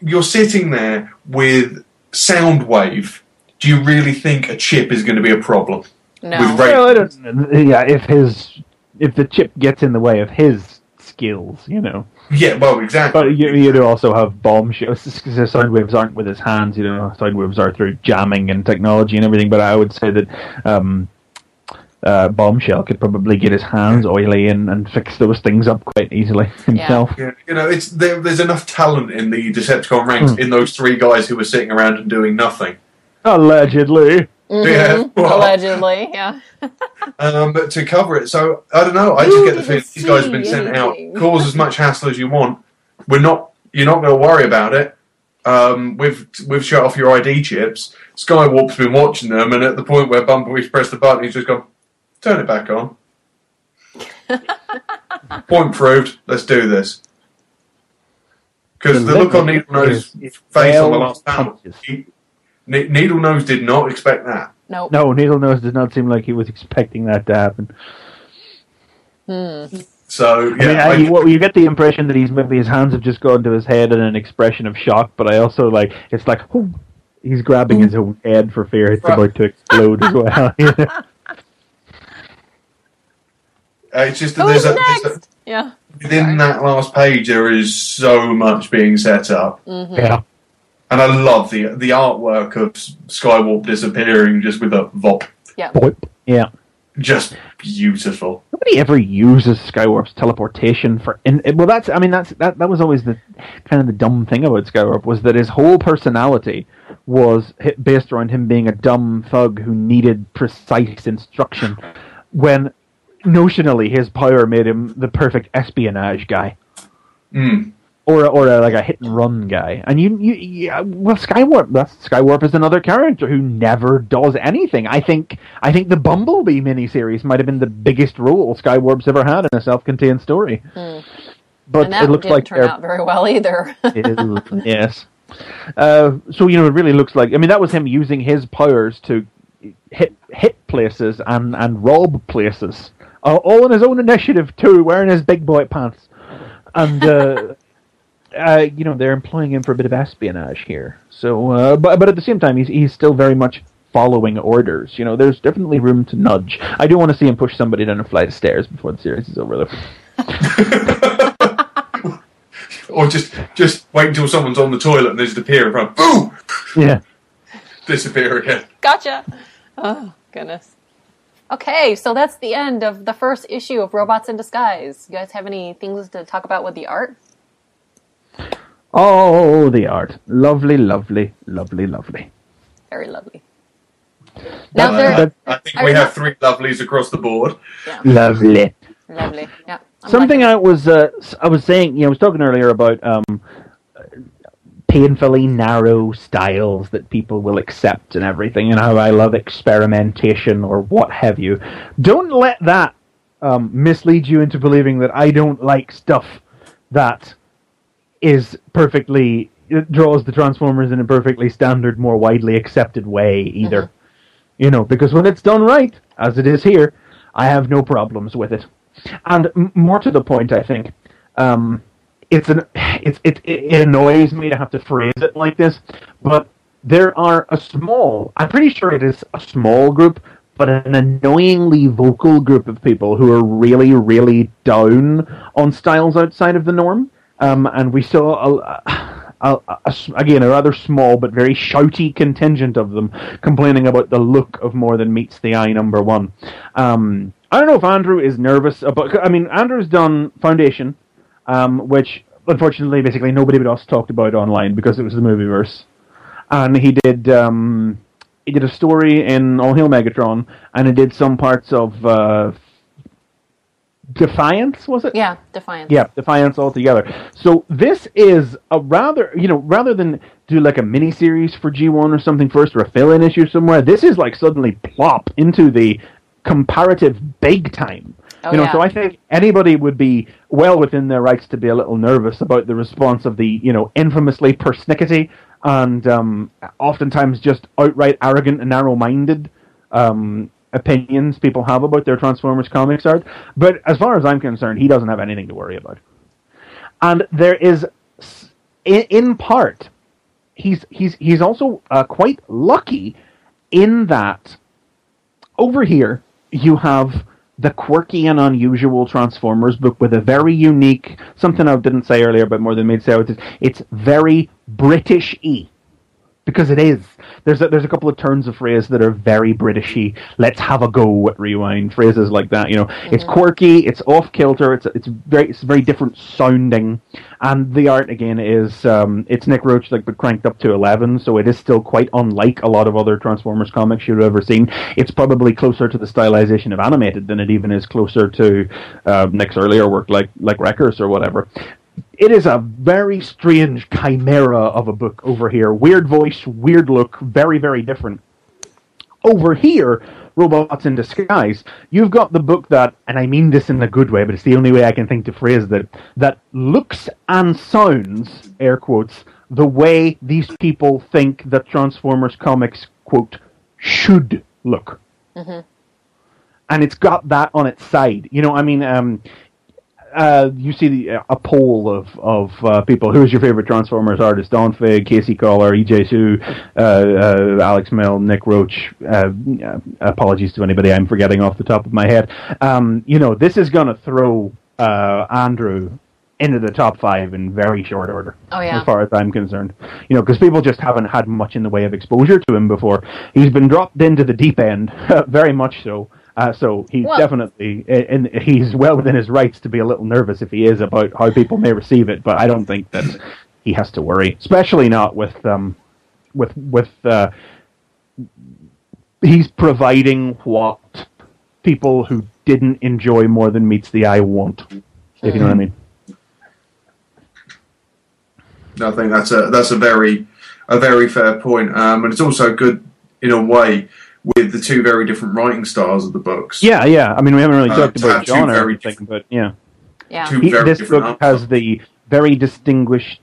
You're sitting there with Soundwave. Do you really think a chip is going to be a problem? No. Well, I don't. Yeah, if the chip gets in the way of his skills, Yeah, well, exactly. But you do also have bomb shields. Soundwaves aren't with his hands, Soundwaves are through jamming and technology and everything. But I would say that Bombshell could probably get his hands oily and fix those things up quite easily himself. Yeah. There's enough talent in the Decepticon ranks in those three guys who were sitting around and doing nothing. Allegedly. Mm-hmm. Yeah, well, allegedly, yeah. But to cover it, so I don't know. I just get the feeling these guys have been sent out. Cause as much hassle as you want. You're not going to worry about it. We've shut off your ID chips. Skywarp's been watching them, and at the point where Bumblebee's pressed the button, he's just gone, turn it back on. Point proved. Let's do this. Because the look on Needle Nose's face on the last panel, Needle Nose did not expect that. Nope. No, Needle Nose did not seem like he was expecting that to happen. So, yeah. You get the impression that maybe his hands have just gone to his head in an expression of shock, but I also it's like, oh, he's grabbing his own head for fear it's about to explode as well. It's just that within that last page, there is so much being set up. Mm-hmm. Yeah. And I love the artwork of Skywarp disappearing just with a vop. Yeah. Yeah. Just beautiful. Nobody ever uses Skywarp's teleportation that was always the kind of the dumb thing about Skywarp, was that his whole personality was based around him being a dumb thug who needed precise instruction, when notionally his power made him the perfect espionage guy. Or a hit and run guy. And Skywarp is another character who never does anything. I think the Bumblebee miniseries might have been the biggest role Skywarp's ever had in a self-contained story. But and that it looks didn't like turn out very well either. Yes. So it really looks like, that was him using his powers to hit places and rob places, all on his own initiative too, wearing his big boy pants. And they're employing him for a bit of espionage here. So, but at the same time, he's still very much following orders. There's definitely room to nudge. I do want to see him push somebody down a flight of stairs before the series is over, though. Or just wait until someone's on the toilet and they just appear in front. Boom! Yeah. Disappear again. Gotcha. Oh, goodness. Okay, so that's the end of the first issue of Robots in Disguise. You guys have any things to talk about with the art? Oh, the art. Lovely, lovely, lovely, lovely. Very lovely. Now, I think we have three lovelies across the board. Yeah. Lovely. Lovely, yeah. Something I was saying, I was talking earlier about painfully narrow styles that people will accept and everything, and how I love experimentation or what have you. Don't let that mislead you into believing that I don't like stuff that is it draws the Transformers in a perfectly standard, more widely accepted way either. Because when it's done right, as it is here, I have no problems with it. And more to the point, I think, it annoys me to have to phrase it like this, but there are I'm pretty sure it is a small group, but an annoyingly vocal group of people who are really, really down on styles outside of the norm. And we saw, again, a rather small but very shouty contingent of them complaining about the look of More Than Meets the Eye #1. I don't know if Andrew is nervous about... Andrew's done Foundation, which, unfortunately, basically nobody but us talked about online because it was the Movieverse. And he did a story in All Hail Megatron, and he did some parts of... Defiance, was it? Yeah, Defiance. Yeah, Defiance altogether. So this is a rather than do like a mini-series for G1 or something first, or a fill-in issue somewhere, this is like suddenly plop into the comparative big time. So I think anybody would be well within their rights to be a little nervous about the response of the, infamously persnickety and oftentimes just outright arrogant and narrow-minded opinions people have about their Transformers comics art. But as far as I'm concerned, he doesn't have anything to worry about. And there is, in part, he's also quite lucky in that over here you have the quirky and unusual Transformers book with a very unique, something I didn't say earlier but More Than Meets the Eye, it's very British-y. because it is. There's a couple of turns of phrase that are very Britishy. Let's have a go at Rewind. Phrases like that, It's quirky, it's off kilter, it's very different sounding, and the art again is it's Nick Roach but cranked up to 11, so it is still quite unlike a lot of other Transformers comics you've ever seen. It's probably closer to the stylization of animated than it even is closer to Nick's earlier work like Wreckers or whatever. It is a very strange chimera of a book over here. Weird voice, weird look, very, very different. Over here, Robots in Disguise, you've got the book that, and I mean this in a good way, but it's the only way I can think to phrase that looks and sounds, air quotes, the way these people think that Transformers comics, quote, should look. Mm-hmm. And it's got that on its side. You see a poll of people. Who's your favorite Transformers artist? Don Fig, Casey Collar, E.J. Sue, Alex Mill, Nick Roach. Apologies to anybody I'm forgetting off the top of my head. This is going to throw Andrew into the top 5 in very short order. Oh, yeah. As far as I'm concerned. Because people just haven't had much in the way of exposure to him before. He's been dropped into the deep end, very much so. So he's definitely, and he's well within his rights to be a little nervous if he is about how people may receive it. But I don't think that he has to worry, especially not with he's providing what people who didn't enjoy More Than Meets the Eye want. If you know what I mean. I think that's a very fair point, and it's also good in a way, with the two very different writing styles of the books. Yeah. I mean, we haven't really talked about John or everything, but yeah. This book has the very distinguished,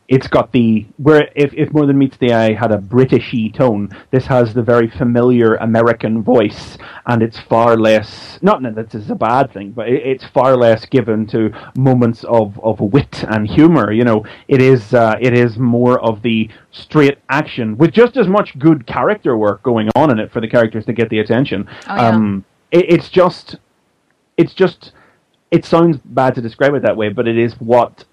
it's got the, where if More Than Meets the Eye had a British-y tone, this has the very familiar American voice, and it's far less, not that this is a bad thing, but it's far less given to moments of wit and humor. It is more of the straight action, with just as much good character work going on in it for the characters to get the attention. It sounds bad to describe it that way, but it is what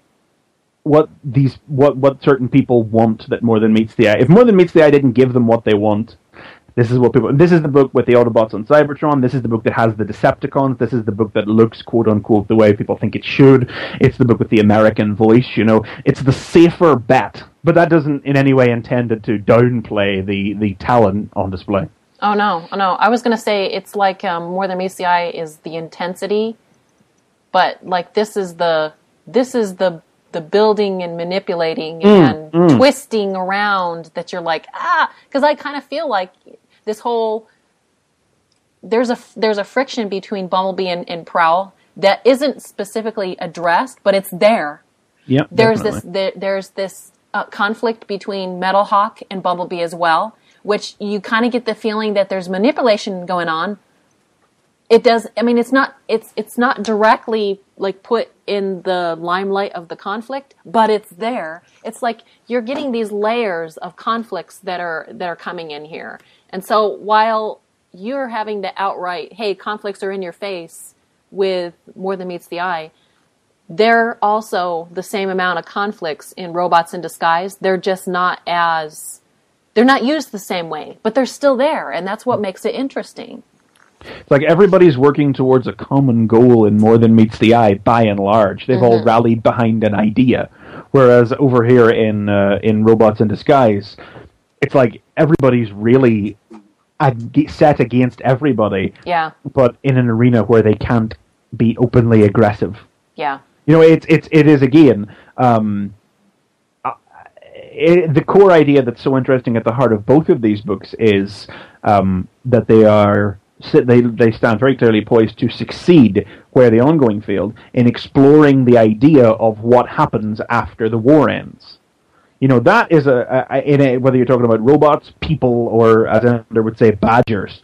certain people want that More Than Meets the Eye. If More Than Meets the Eye didn't give them what they want, this is the book with the Autobots on Cybertron, this is the book that has the Decepticons, this is the book that looks, quote unquote, the way people think it should, it's the book with the American voice, it's the safer bet, but that doesn't in any way intended to downplay the talent on display. Oh no, I was going to say, it's like More Than Meets the Eye is the intensity, but like this is the building and manipulating and twisting around that you're like, because I kind of feel like this whole, there's a friction between Bumblebee and Prowl that isn't specifically addressed, but it's there. Yeah, there's this conflict between Metal Hawk and Bumblebee as well, which you kind of get the feeling that there's manipulation going on. It does. I mean, it's not directly like put in the limelight of the conflict, but it's there. It's like you're getting these layers of conflicts that are coming in here. And so while you're having the outright, hey, conflicts are in your face with More Than Meets the Eye, they're also the same amount of conflicts in Robots in Disguise. They're just not they're not used the same way, but they're still there, and that's what makes it interesting. It's like everybody's working towards a common goal in More Than Meets the Eye, by and large. They've all rallied behind an idea. Whereas over here in Robots in Disguise, it's like everybody's really set against everybody. Yeah. But in an arena where they can't be openly aggressive. Yeah. It is again the core idea that's so interesting at the heart of both of these books is that they stand very clearly poised to succeed where the ongoing failed in exploring the idea of what happens after the war ends. That is whether you're talking about robots, people, or as Ender would say, badgers.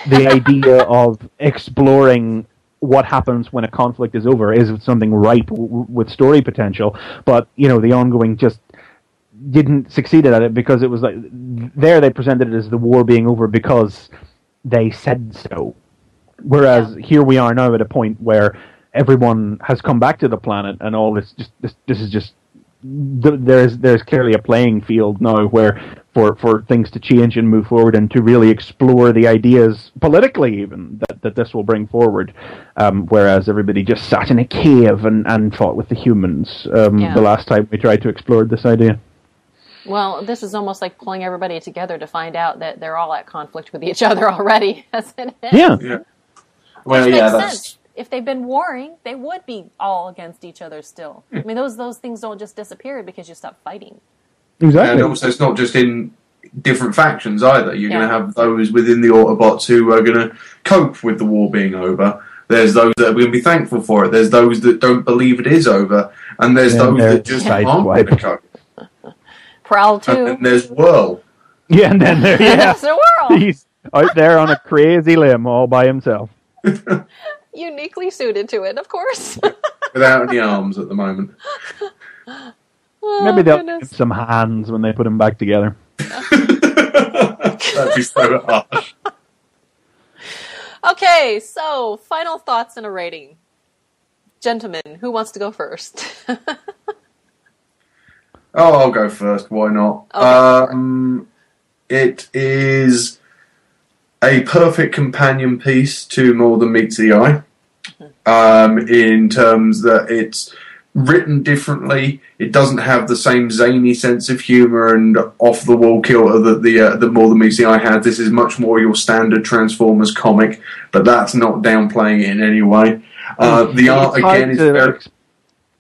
The idea of exploring what happens when a conflict is over is something ripe with story potential, but the ongoing just didn't succeed at it because it was like there they presented it as the war being over because they said so. Whereas here we are now at a point where everyone has come back to the planet and all this is just there's clearly a playing field now where for things to change and move forward and to really explore the ideas politically even that this will bring forward, whereas everybody just sat in a cave and fought with the humans the last time we tried to explore this idea. Well, this is almost like pulling everybody together to find out that they're all at conflict with each other already, isn't it? Yeah. Well, Which yeah, makes that's... sense. If they've been warring, they would be all against each other still. I mean, those things don't just disappear because you stop fighting. Exactly. And also, it's not just in different factions either. You're going to have those within the Autobots who are going to cope with the war being over. There's those that are going to be thankful for it. There's those that don't believe it is over. And there's those that just aren't going to cope. Prowl too. And then there's Whirl. Yeah, and then There's the world. he's out there on a crazy limb all by himself. Uniquely suited to it, of course. Without any arms at the moment. Maybe they'll give some hands when they put him back together. That'd be so harsh. Okay, so final thoughts and a rating. Gentlemen, who wants to go first? Oh, I'll go first. Why not? Okay. It is a perfect companion piece to More Than Meets the Eye. In terms that it's written differently. It doesn't have the same zany sense of humour and off-the-wall kilter that the More Than Meets the Eye had. This is much more your standard Transformers comic, but that's not downplaying it in any way. The art, again, is very...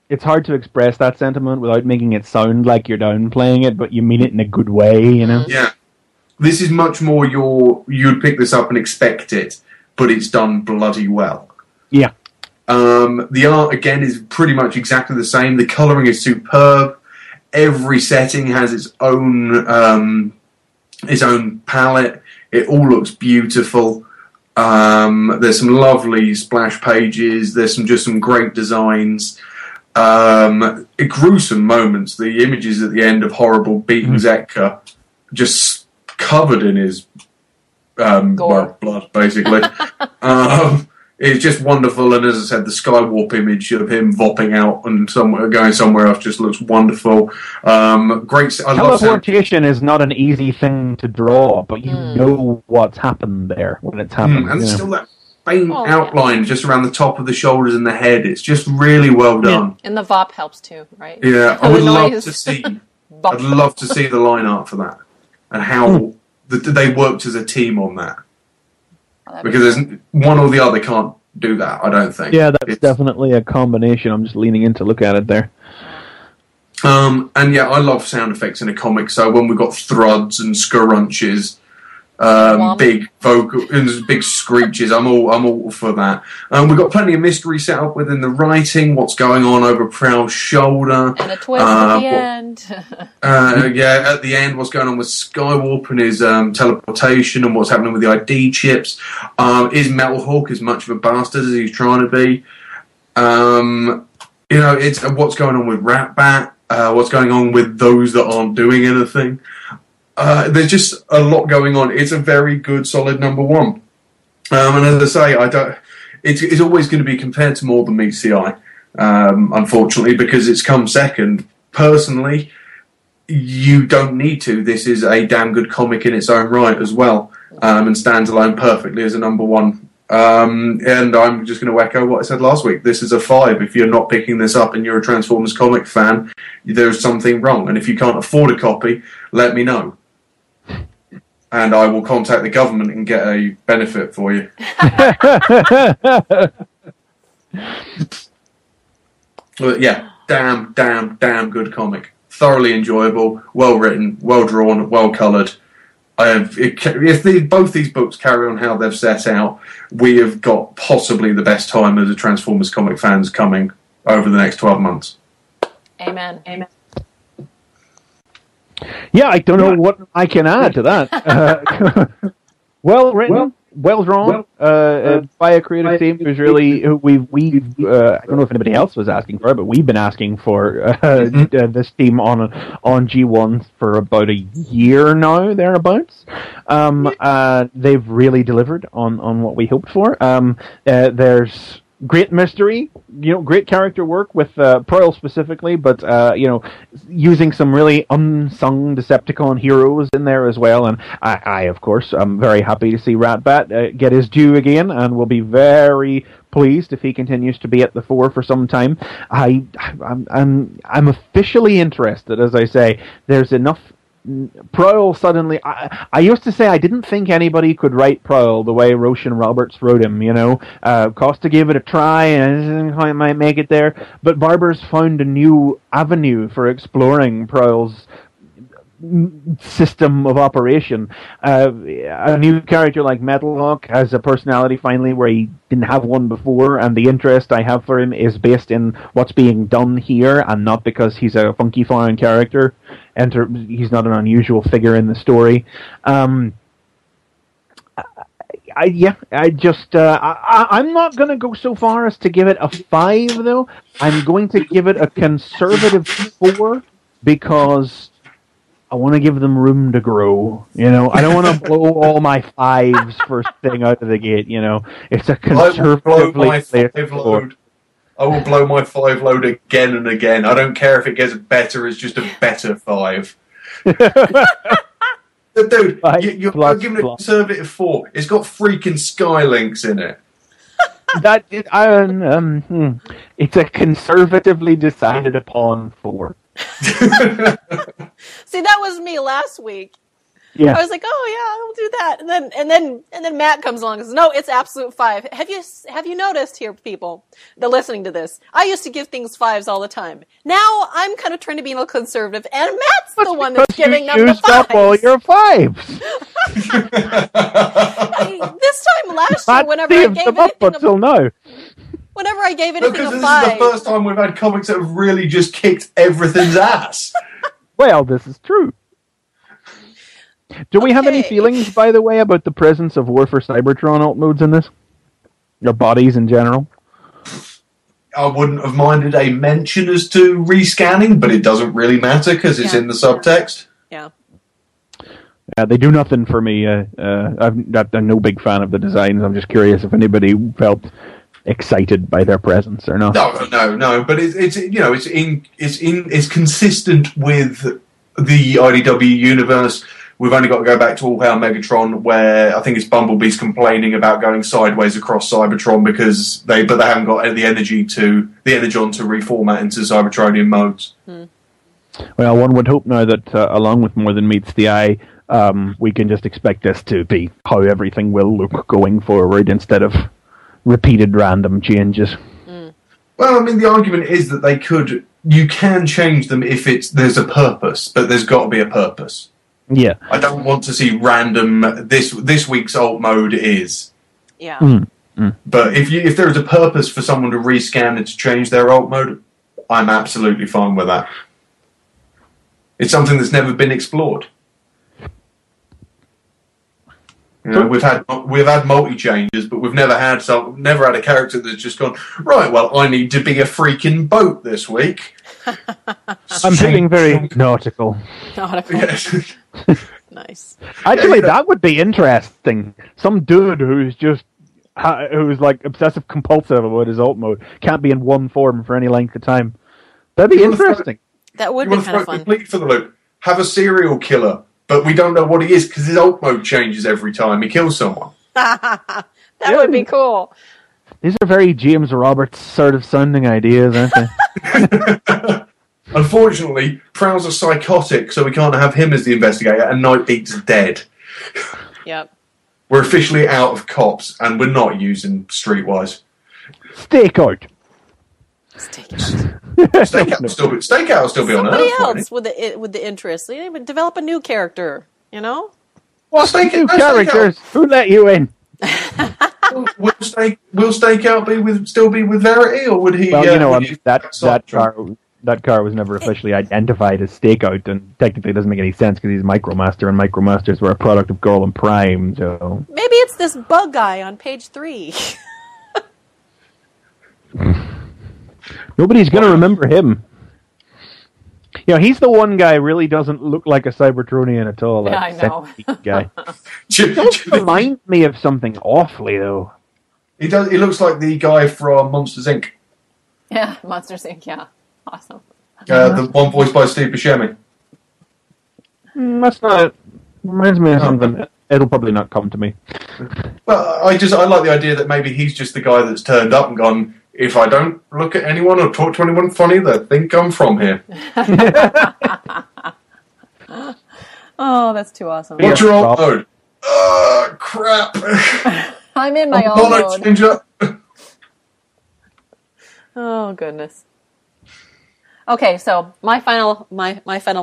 It's hard to express that sentiment without making it sound like you're downplaying it, but you mean it in a good way, you know? Yeah. This is much more you'd pick this up and expect it, but it's done bloody well. Yeah. The art, again, is pretty much exactly the same. The colouring is superb. Every setting has its own palette. It all looks beautiful. There's some lovely splash pages. There's some great designs. Gruesome moments. The images at the end of horrible beaten Zetka, just covered in his blood, basically. It's just wonderful, and as I said, the Skywarp image of him vopping out and going somewhere else just looks wonderful. Great. Teleportation is not an easy thing to draw, but you know what's happened there when it's happened. And there's still that faint outline just around the top of the shoulders and the head. It's just really well done. And the VOP helps too, right? Yeah, I would love to see. I'd love to see the line art for that and how they worked as a team on that. Because there's one or the other can't do that, I don't think. Yeah, that's definitely a combination. I'm just leaning in to look at it there. And yeah, I love sound effects in a comic, so when we've got thruds and scrunches, big vocal and big screeches, I'm all for that. We've got plenty of mystery set up within the writing, what's going on over Prowl's shoulder. And a twist at the end. At the end, what's going on with Skywarp and his teleportation and what's happening with the ID chips. Is Metal Hawk as much of a bastard as he's trying to be? It's what's going on with Ratbat, what's going on with those that aren't doing anything. There's just a lot going on. It's a very good, solid number one. And as I say, it's always going to be compared to More Than Meets the Eye, unfortunately, because it's come second. Personally, you don't need to. This is a damn good comic in its own right as well, and stands alone perfectly as a number one. And I'm just going to echo what I said last week. This is a 5. If you're not picking this up and you're a Transformers comic fan, there's something wrong. And if you can't afford a copy, let me know. And I will contact the government and get a benefit for you. But yeah, damn good comic. Thoroughly enjoyable, well written, well drawn, well coloured. If both these books carry on how they've set out, we have got possibly the best time as a Transformers comic fans coming over the next 12 months. Amen. Yeah, I don't know what I can add to that. Well written, well drawn, by a creative team who's really I don't know if anybody else was asking for it, but we've been asking for this team on G1 for about a year now, thereabouts. They've really delivered on what we hoped for. There's great mystery, great character work with Pearl specifically, but using some really unsung Decepticon heroes in there as well. And I of course, am very happy to see Ratbat get his due again, and will be very pleased if he continues to be at the fore for some time. I'm officially interested, as I say. There's enough. Prowl suddenly. I used to say I didn't think anybody could write Prowl the way Roshan Roberts wrote him. Costa gave it a try and I didn't think I might make it there. But Barber's found a new avenue for exploring Prowl's system of operation. A new character like Metalhawk has a personality finally where he didn't have one before, and the interest I have for him is based in what's being done here, and not because he's a funky foreign character. He's not an unusual figure in the story. I'm not going to go so far as to give it a 5, though. I'm going to give it a conservative 4 because I want to give them room to grow. I don't want to blow all my 5s first thing out of the gate. It's a conservatively placed 4. I will blow my 5 load again and again. I don't care if it gets better. It's just a better 5. Dude, you're giving it a conservative 4. It's got freaking Skylinks in it. It's a conservatively decided upon 4. See, that was me last week. Yeah. I was like, oh yeah, I'll do that, and then Matt comes along and says, no, it's absolute 5. Have you noticed here, people, that listening to this? I used to give things 5s all the time. Now I'm kind of trying to be a little conservative, and Matt's the one that's giving them the 5s. You used up all your 5s. This time last year, whenever I gave anything a 5. This is the first time we've had comics that have really just kicked everything's ass. Well, this is true. Do we have any feelings, by the way, about the presence of War for Cybertron alt modes in this? Or bodies in general? I wouldn't have minded a mention as to rescanning, but it doesn't really matter because it's in the subtext. Yeah. Yeah, they do nothing for me. I'm no big fan of the designs. I'm just curious if anybody felt excited by their presence or not. No. But it's consistent with the IDW universe. We've only got to go back to All Hail Megatron, where I think it's Bumblebee's complaining about going sideways across Cybertron because they haven't got the energon to reformat into Cybertronian modes. Well, one would hope now that along with More Than Meets the Eye, we can just expect this to be how everything will look going forward instead of repeated random changes. Well, I mean, the argument is that you can change them if there's a purpose, but there's got to be a purpose. Yeah. I don't want to see random, this week's alt mode is. Yeah. But if there is a purpose for someone to rescan and to change their alt mode, I'm absolutely fine with that. It's something that's never been explored. We've had multi changes, but we've never had a character that's just gone, right, well, I need to be a freaking boat this week. I'm feeling very nautical. Yes. Nice. Actually, that would be interesting. Some dude who's like obsessive compulsive about his alt mode can't be in one form for any length of time. That'd be interesting. That would be kind of fun. Complete for the loop. Have a serial killer, but we don't know what he is because his alt mode changes every time he kills someone. That would be cool. These are very James Roberts sort of sounding ideas, aren't they? Unfortunately, Prowl's a psychotic, so we can't have him as the investigator, and Nightbeat's dead. Yep. We're officially out of cops, and we're not using Streetwise. Stakeout. Stakeout will still be on Earth. Somebody else with the interest. They would develop a new character, Well, new characters. Who let you in? Will Stakeout still be with Verity, or would he? Well, that car was never officially identified as Stakeout, and technically it doesn't make any sense because he's Micromaster, and Micromasters were a product of Girl and Prime. So maybe it's this bug guy on page 3. Nobody's going to remember him. He's the one guy who really doesn't look like a Cybertronian at all. I know. Guy. He does remind me of something awfully, though. He does. He looks like the guy from Monsters Inc. Yeah, Monsters Inc. Yeah, awesome. The one voiced by Steve Buscemi. That's not it. Reminds me of something. It'll probably not come to me. Well, I like the idea that maybe he's just the guy that's turned up and gone, if I don't look at anyone or talk to anyone funny, they'll think I'm from here. Oh, that's too awesome. What's your old mode? Crap. I'm in my own mode. Changer. Oh, goodness. Okay, so my final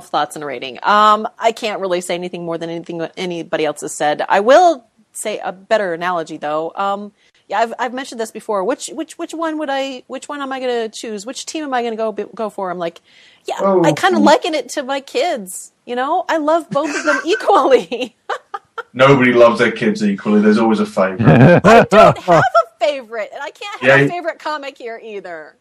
thoughts and rating. I can't really say anything more than anything anybody else has said. I will say a better analogy though. Yeah, I've mentioned this before. Which one am I going to choose? Which team am I going to go for? I'm like, I kind of liken it to my kids. You know, I love both of them equally. Nobody loves their kids equally. There's always a favorite. I don't have a favorite, and I can't have a favorite comic here either.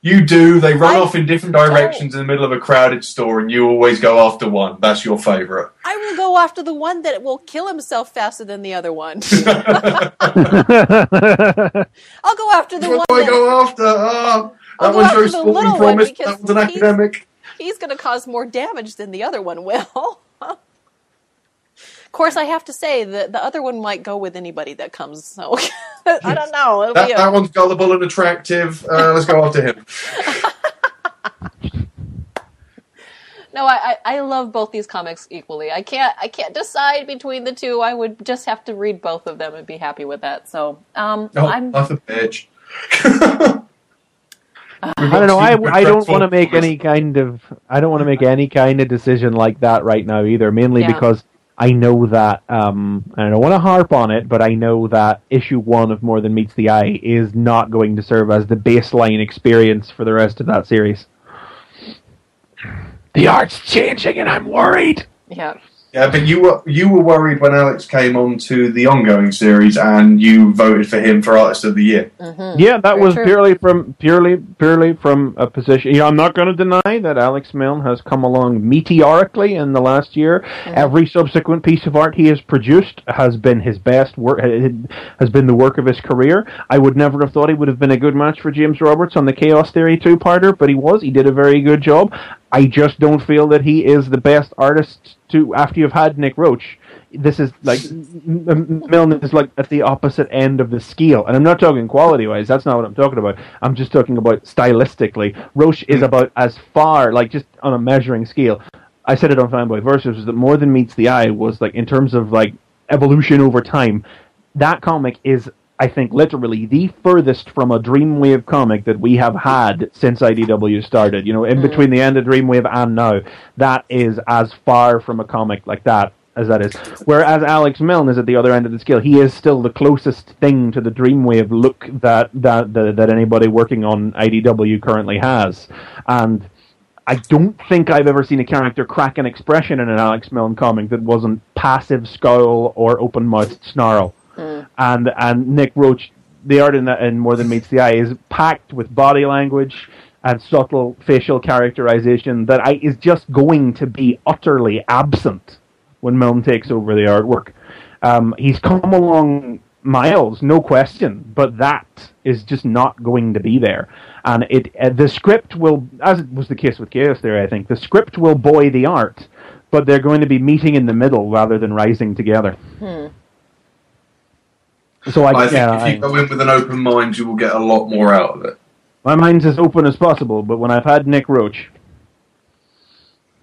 You do. They run off in different directions in the middle of a crowded store, and you always go after one. That's your favorite. I will go after the one that will kill himself faster than the other one. I'll go after the one. What do I go after? That one shows sporting promise. That one's an academic. He's going to cause more damage than the other one will. Of course, I have to say that the other one might go with anybody that comes. So I don't know. That one's gullible and attractive. Let's go after him. No, I love both these comics equally. I can't decide between the two. I would just have to read both of them and be happy with that. So I'm not a bitch. I don't know. I don't want to make any kind of decision like that right now either. Mainly because I know that and I don't want to harp on it, but I know that issue 1 of More Than Meets the Eye is not going to serve as the baseline experience for the rest of that series. The art's changing, and I'm worried. Yeah. Yeah, but you were worried when Alex came on to the ongoing series, and you voted for him for Artist of the Year. Mm-hmm. Yeah, that was purely from a position. You know, I'm not going to deny that Alex Milne has come along meteorically in the last year. Mm-hmm. Every subsequent piece of art he has produced has been his best work. Has been the work of his career. I would never have thought he would have been a good match for James Roberts on the Chaos Theory 2-parter, but he was. He did a very good job. I just don't feel that he is the best artist after you've had Nick Roche. This is like Milne is like at the opposite end of the scale, and I'm not talking quality-wise. That's not what I'm talking about. I'm just talking about stylistically. Roche is about as far, like just on a measuring scale. I said it on Fanboy Versus that More Than Meets the Eye was like in terms of like evolution over time. That comic is, I think, literally the furthest from a Dreamwave comic that we have had since IDW started. You know, in between the end of Dreamwave and now, that is as far from a comic like that as that is. Whereas Alex Milne is at the other end of the scale. He is still the closest thing to the Dreamwave look that anybody working on IDW currently has. And I don't think I've ever seen a character crack an expression in an Alex Milne comic that wasn't passive scowl or open-mouthed snarl. And Nick Roche, the art in More Than Meets the Eye is packed with body language and subtle facial characterization that is just going to be utterly absent when Milne takes over the artwork. He's come along miles, no question, but that is just not going to be there. And the script will, as it was the case with Chaos Theory, I think, the script will buoy the art, but they're going to be meeting in the middle rather than rising together. So I think if you go in with an open mind, you will get a lot more out of it. My mind's as open as possible, but when I've had Nick Roche...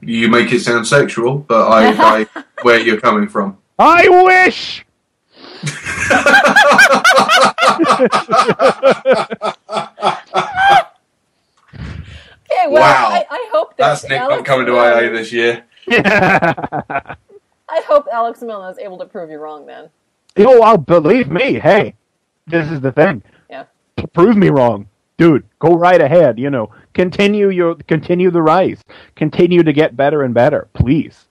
You make it sound sexual, but I where you're coming from. I wish! Okay, well, wow. I hope that's Nick not coming to IA this year. I hope Alex Milne is able to prove you wrong, then. Oh, I'll believe me. Hey, this is the thing. Yeah. Prove me wrong. Dude, go right ahead, you know. Continue the rise. Continue to get better and better, please.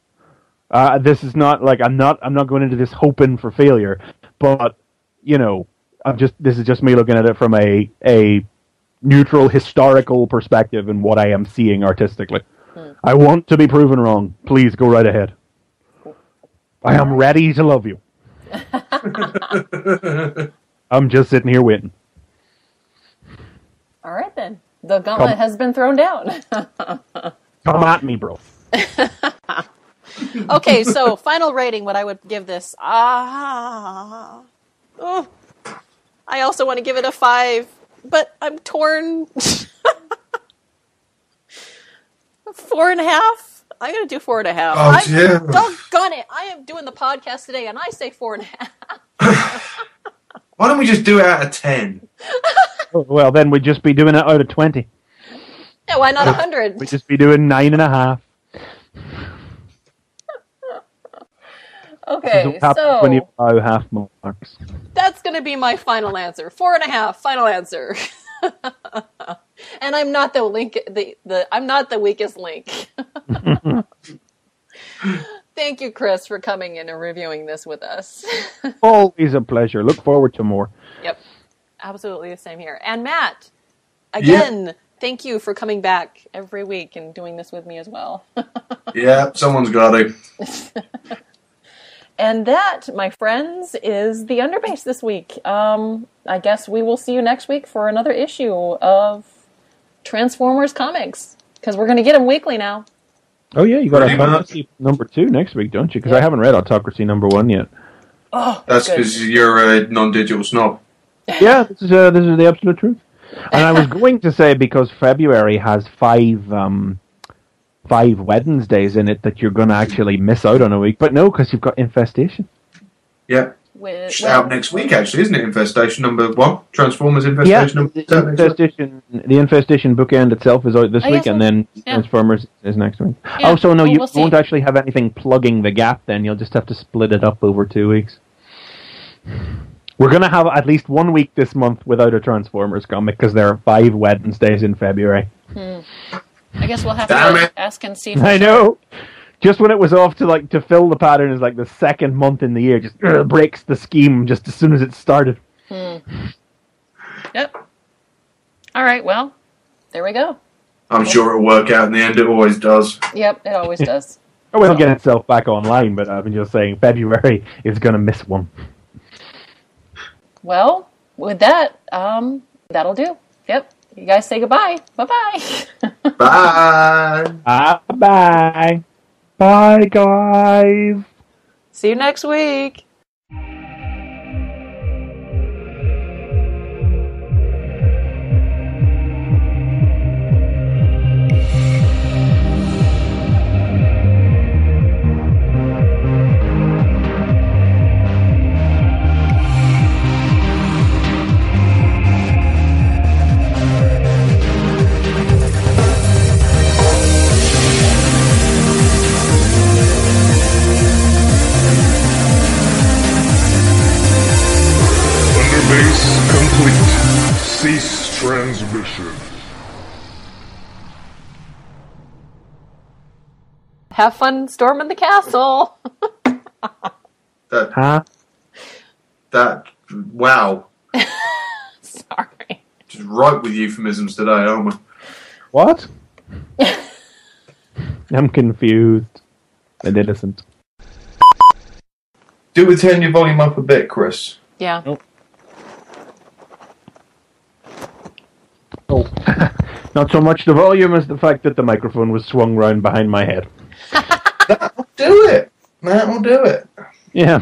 This is not like I'm not going into this hoping for failure, but you know, this is just me looking at it from a neutral historical perspective and what I am seeing artistically. I want to be proven wrong. Please go right ahead. I am ready to love you. I'm just sitting here waiting. All right, then. The gauntlet has been thrown down. Come at me, bro. Okay, so final rating, what I would give this. I also want to give it a 5, but I'm torn. 4.5? I'm going to do 4.5. Oh, dear. Doggone it. I am doing the podcast today, and I say 4.5. Why don't we just do it out of 10? Well, then we'd just be doing it out of 20. Yeah, why not 100? We'd just be doing 9.5. Okay, when you allow half marks. That's going to be my final answer. 4.5, final answer. And I'm not the link. I'm not the weakest link. Thank you, Chris, for coming in and reviewing this with us. Always a pleasure. Look forward to more. Yep, absolutely the same here. And Matt, again, thank you for coming back every week and doing this with me as well. Yeah, someone's got to. And that, my friends, is the Underbase this week. I guess we will see you next week for another issue of Transformers comics, because we're going to get them weekly now. Oh yeah, you got Autocracy number 2 next week, don't you? Because I haven't read Autocracy number 1 yet. Oh, that's because you're a non-digital snob. Yeah, this is the absolute truth. And I was going to say, because February has 5 Wednesdays in it, that you're going to actually miss out on a week. But no, because you've got Infestation. Yeah. Out next week, actually, isn't it? Infestation number 1? Transformers Infestation number 2. The Infestation bookend itself is out this week, and then Transformers is next week. Yeah. Oh, so no, you won't actually have anything plugging the gap then. You'll just have to split it up over 2 weeks. We're going to have at least 1 week this month without a Transformers comic, because there are 5 Wednesdays in February. I guess we'll have to ask and see. I know. Just when it was off to fill the pattern is like the second month in the year, just breaks the scheme just as soon as it started. Yep. All right, well, there we go. I'm sure it'll work out in the end. It always does. Yep, it always does. It will get itself back online, but I've been just saying February is going to miss one. Well, with that, that'll do. Yep. You guys say goodbye. Bye-bye. Bye. Bye. Bye, guys. See you next week. Cease transmission. Have fun storming the castle. Wow. Sorry. Just right with euphemisms today, aren't we? What? I'm confused and innocent. Do we turn your volume up a bit, Chris? Yeah. Nope. Oh. Not so much the volume as the fact that the microphone was swung round behind my head. That'll do it. That'll do it. Yeah.